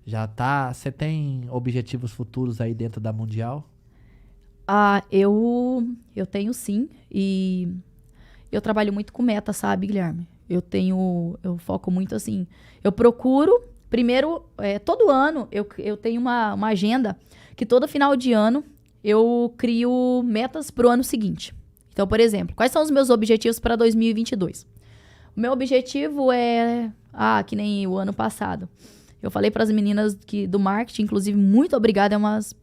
já tá... Você tem objetivos futuros aí dentro da Mundial? Eu tenho sim, e eu trabalho muito com meta, sabe, Guilherme? Eu foco muito assim, eu procuro, primeiro, todo ano, eu tenho uma agenda que todo final de ano eu crio metas para o ano seguinte. Então, por exemplo, quais são os meus objetivos para 2022? O meu objetivo que nem o ano passado. Eu falei para as meninas do marketing, inclusive, muito obrigada, é umas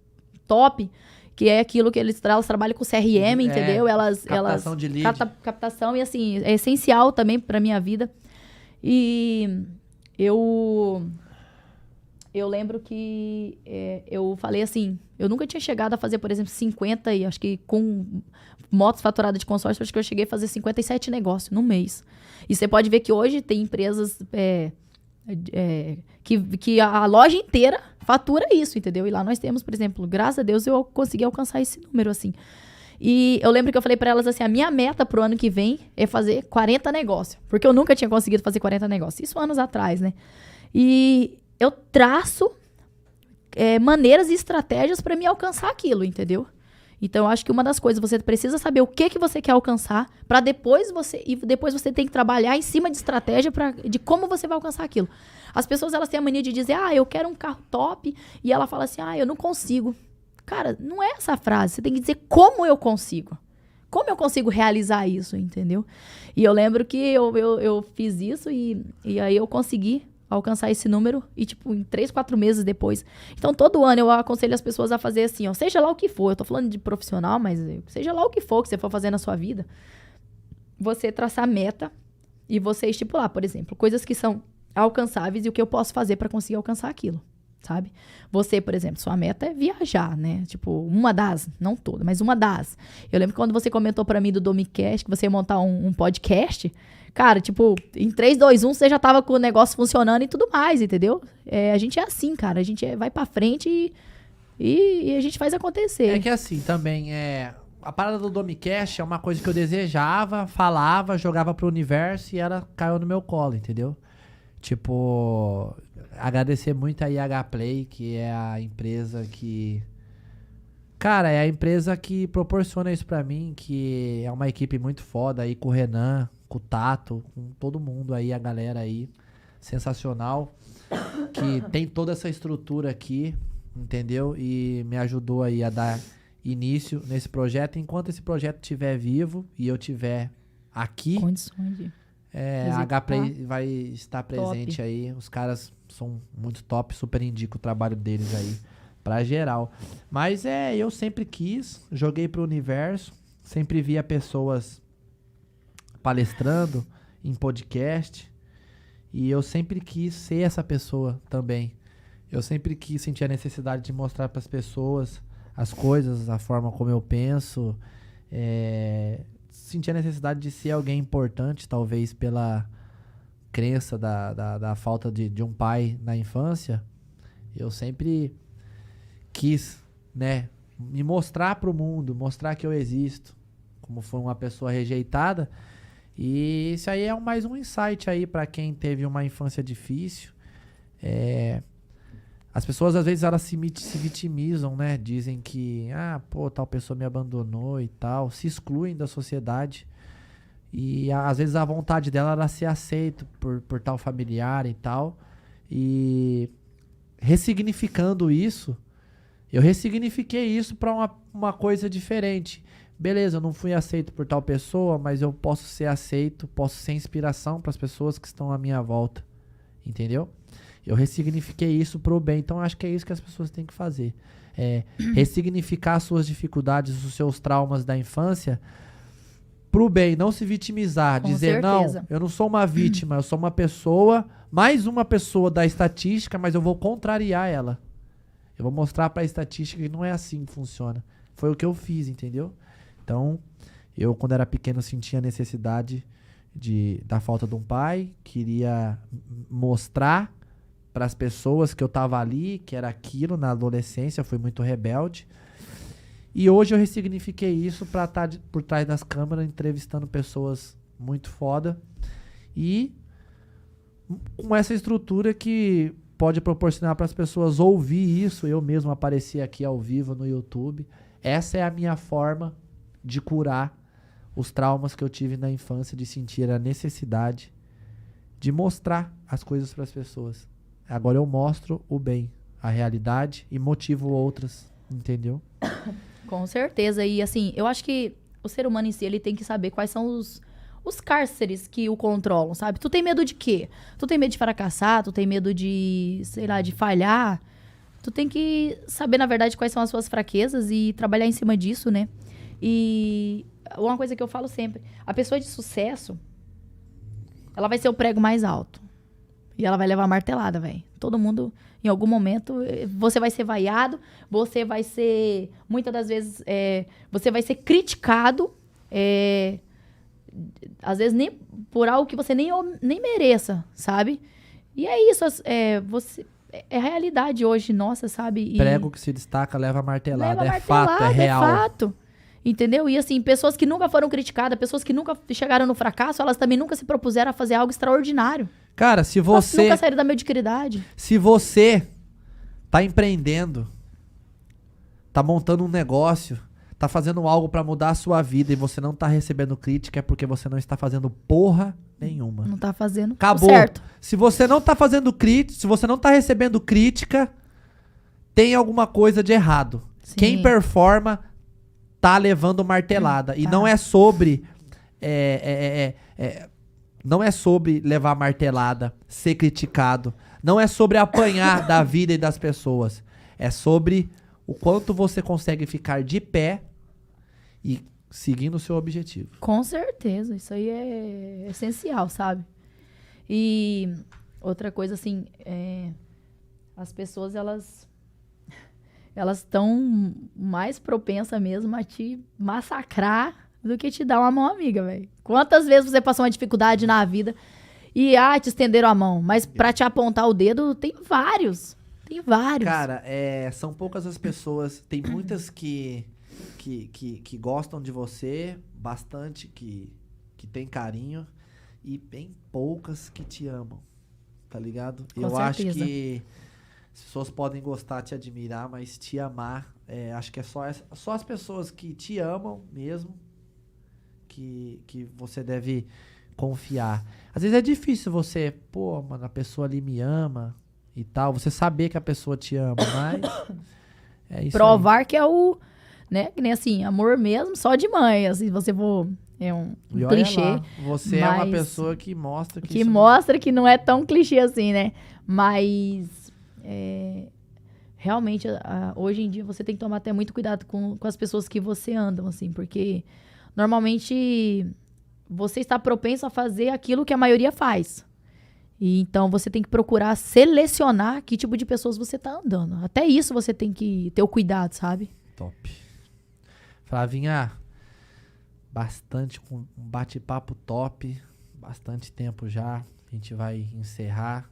top, que é aquilo que elas trabalham com CRM, entendeu? Captação de lead. Captação, e assim, é essencial também para minha vida. E eu lembro que eu falei assim, eu nunca tinha chegado a fazer, por exemplo, 50, e acho que com motos faturadas de consórcio, acho que eu cheguei a fazer 57 negócios no mês. E você pode ver que hoje tem empresas que a loja inteira fatura isso, entendeu? E lá nós temos, por exemplo, graças a Deus eu consegui alcançar esse número, assim. E eu lembro que eu falei pra elas assim, a minha meta pro ano que vem é fazer 40 negócios. Porque eu nunca tinha conseguido fazer 40 negócios. Isso anos atrás, né? E eu traço maneiras e estratégias para me alcançar aquilo, entendeu? Então, eu acho que uma das coisas, você precisa saber o que você quer alcançar, para depois você tem que trabalhar em cima de estratégia de como você vai alcançar aquilo. As pessoas, elas têm a mania de dizer, eu quero um carro top, e ela fala assim, eu não consigo. Cara, não é essa a frase, você tem que dizer como eu consigo. Como eu consigo realizar isso, entendeu? E eu lembro que eu fiz isso e aí eu consegui alcançar esse número e, tipo, em 3, 4 meses depois. Então, todo ano eu aconselho as pessoas a fazer assim, ó, seja lá o que for. Eu tô falando de profissional, mas seja lá o que for que você for fazer na sua vida, você traçar meta e você estipular, por exemplo, coisas que são alcançáveis e o que eu posso fazer para conseguir alcançar aquilo. sabe? Você, por exemplo, sua meta é viajar, né? Tipo, uma das, não toda, mas uma das. Eu lembro que quando você comentou pra mim do Domicast, que você ia montar um podcast, cara, tipo, em 3, 2, 1, você já tava com o negócio funcionando e tudo mais, entendeu? A gente é assim, cara, a gente vai pra frente e a gente faz acontecer. É que assim, também, a parada do Domicast é uma coisa que eu desejava, falava, jogava pro universo e ela caiu no meu colo, entendeu? Tipo, agradecer muito a IH Play, que é a empresa que... Cara, é a empresa que proporciona isso pra mim, que é uma equipe muito foda aí com o Renan, com o Tato, com todo mundo aí, a galera aí, sensacional, que tem toda essa estrutura aqui, entendeu? E me ajudou aí a dar início nesse projeto. Enquanto esse projeto estiver vivo e eu estiver aqui... Condições de... a H-Play vai estar presente top. aí. Os caras são muito top, super indico o trabalho deles aí pra geral. Mas eu sempre quis, joguei pro universo, sempre via pessoas palestrando em podcast e eu sempre quis ser essa pessoa também. Eu sempre quis sentir a necessidade de mostrar pras pessoas as coisas, a forma como eu penso, senti a necessidade de ser alguém importante, talvez pela crença da falta de um pai na infância. Eu sempre quis, né, me mostrar pro mundo, mostrar que eu existo, como foi uma pessoa rejeitada. E isso aí é mais um insight aí pra quem teve uma infância difícil. As pessoas, às vezes, elas se vitimizam, né? Dizem que, tal pessoa me abandonou e tal. Se excluem da sociedade. E, às vezes, a vontade dela era ser aceito por tal familiar e tal. E, ressignificando isso, eu ressignifiquei isso pra uma coisa diferente. Beleza, eu não fui aceito por tal pessoa, mas eu posso ser aceito, posso ser inspiração pras pessoas que estão à minha volta. Entendeu? Eu ressignifiquei isso pro bem. Então, acho que é isso que as pessoas têm que fazer. Ressignificar as suas dificuldades, os seus traumas da infância pro bem. Não se vitimizar. Com dizer, certeza. não, eu não sou uma vítima. Eu sou uma pessoa, mais uma pessoa da estatística, mas eu vou contrariar ela. Eu vou mostrar pra estatística que não é assim que funciona. Foi o que eu fiz, entendeu? Então, eu, quando era pequeno, sentia a necessidade da falta de um pai. Queria mostrar para as pessoas que eu tava ali, que era aquilo na adolescência, eu fui muito rebelde. E hoje eu ressignifiquei isso para estar por trás das câmeras, entrevistando pessoas muito foda. E com essa estrutura que pode proporcionar para as pessoas ouvir isso. Eu mesmo apareci aqui ao vivo no YouTube. Essa é a minha forma de curar os traumas que eu tive na infância, de sentir a necessidade de mostrar as coisas para as pessoas. Agora eu mostro o bem, a realidade e motivo outras, entendeu? Com certeza. E assim, eu acho que o ser humano em si, ele tem que saber quais são os cárceres que o controlam, sabe? Tu tem medo de quê? Tu tem medo de fracassar? Tu tem medo de, sei lá, de falhar? Tu tem que saber, na verdade, quais são as suas fraquezas e trabalhar em cima disso, né? E uma coisa que eu falo sempre, a pessoa de sucesso, ela vai ser o prego mais alto. E ela vai levar a martelada, velho. Todo mundo, em algum momento, você vai ser vaiado, você vai ser, muitas das vezes, você vai ser criticado, às vezes nem por algo que você nem mereça, sabe? E é isso, é a realidade hoje nossa, sabe? Prego que se destaca leva a martelada. Leva É fato, é real. É fato. Entendeu? E assim, pessoas que nunca foram criticadas, pessoas que nunca chegaram no fracasso, elas também nunca se propuseram a fazer algo extraordinário. Cara, se você... Nunca saíram da mediocridade. Se você tá empreendendo, tá montando um negócio, tá fazendo algo pra mudar a sua vida e você não tá recebendo crítica, é porque você não está fazendo porra nenhuma. Não tá fazendo Acabou. certo. Se você não tá fazendo crítica, se você não tá recebendo crítica, tem alguma coisa de errado. Sim. Quem performa tá levando martelada. E não é sobre... não é sobre levar martelada, ser criticado. Não é sobre apanhar da vida e das pessoas. É sobre o quanto você consegue ficar de pé e seguindo o seu objetivo. Com certeza. Isso aí é essencial, sabe? E outra coisa, assim, as pessoas, elas estão mais propensas mesmo a te massacrar do que te dar uma mão amiga, velho. Quantas vezes você passou uma dificuldade na vida e, te estenderam a mão, mas pra te apontar o dedo, tem vários. Tem vários. Cara, são poucas as pessoas, tem muitas que gostam de você bastante, que tem carinho, e bem poucas que te amam, tá ligado? Com Eu certeza. acho que as pessoas podem gostar, te admirar, mas te amar, acho que é só as pessoas que te amam mesmo, que você deve confiar. Às vezes é difícil você, mano, a pessoa ali me ama e tal, você saber que a pessoa te ama, mas é isso. Provar aí. que é o, né, que nem assim, amor mesmo, só de mãe, assim, você for, é um E olha clichê. lá, você é uma mas pessoa que mostra que que isso mostra que não é tão clichê assim, né? Mas realmente, hoje em dia, você tem que tomar até muito cuidado com as pessoas que você anda, assim, porque normalmente você está propenso a fazer aquilo que a maioria faz. E então você tem que procurar selecionar que tipo de pessoas você tá andando. Até isso você tem que ter o cuidado, sabe? top. Flavinha, um bate-papo top, bastante tempo já, a gente vai encerrar.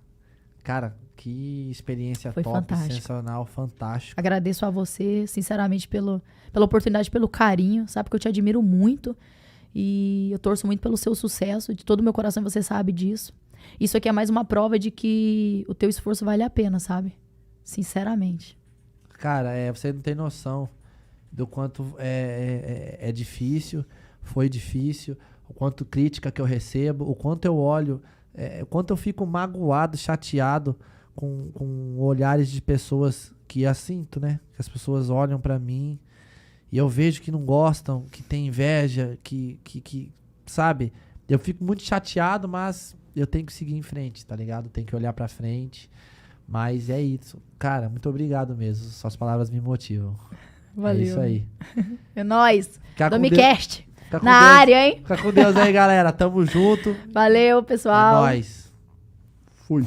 Cara, que experiência Foi top, fantástico. sensacional, fantástico. Agradeço a você, sinceramente, pela oportunidade, pelo carinho, sabe? Que eu te admiro muito e eu torço muito pelo seu sucesso, de todo o meu coração, você sabe disso. Isso aqui é mais uma prova de que o teu esforço vale a pena, sabe? Sinceramente. Cara, você não tem noção do quanto é difícil, foi difícil, o quanto crítica que eu recebo, o quanto eu olho, o quanto eu fico magoado, chateado com olhares de pessoas que assinto, né? Que as pessoas olham pra mim e eu vejo que não gostam, que tem inveja, que sabe? Eu fico muito chateado, mas eu tenho que seguir em frente, tá ligado? Tenho que olhar pra frente. Mas é isso. Cara, muito obrigado mesmo. Suas palavras me motivam. Valeu. É isso aí. É nóis. Fica com Domicast. Fica com Na Deus. área, hein? Fica com Deus aí, galera. Tamo junto. Valeu, pessoal. É nóis. Fui.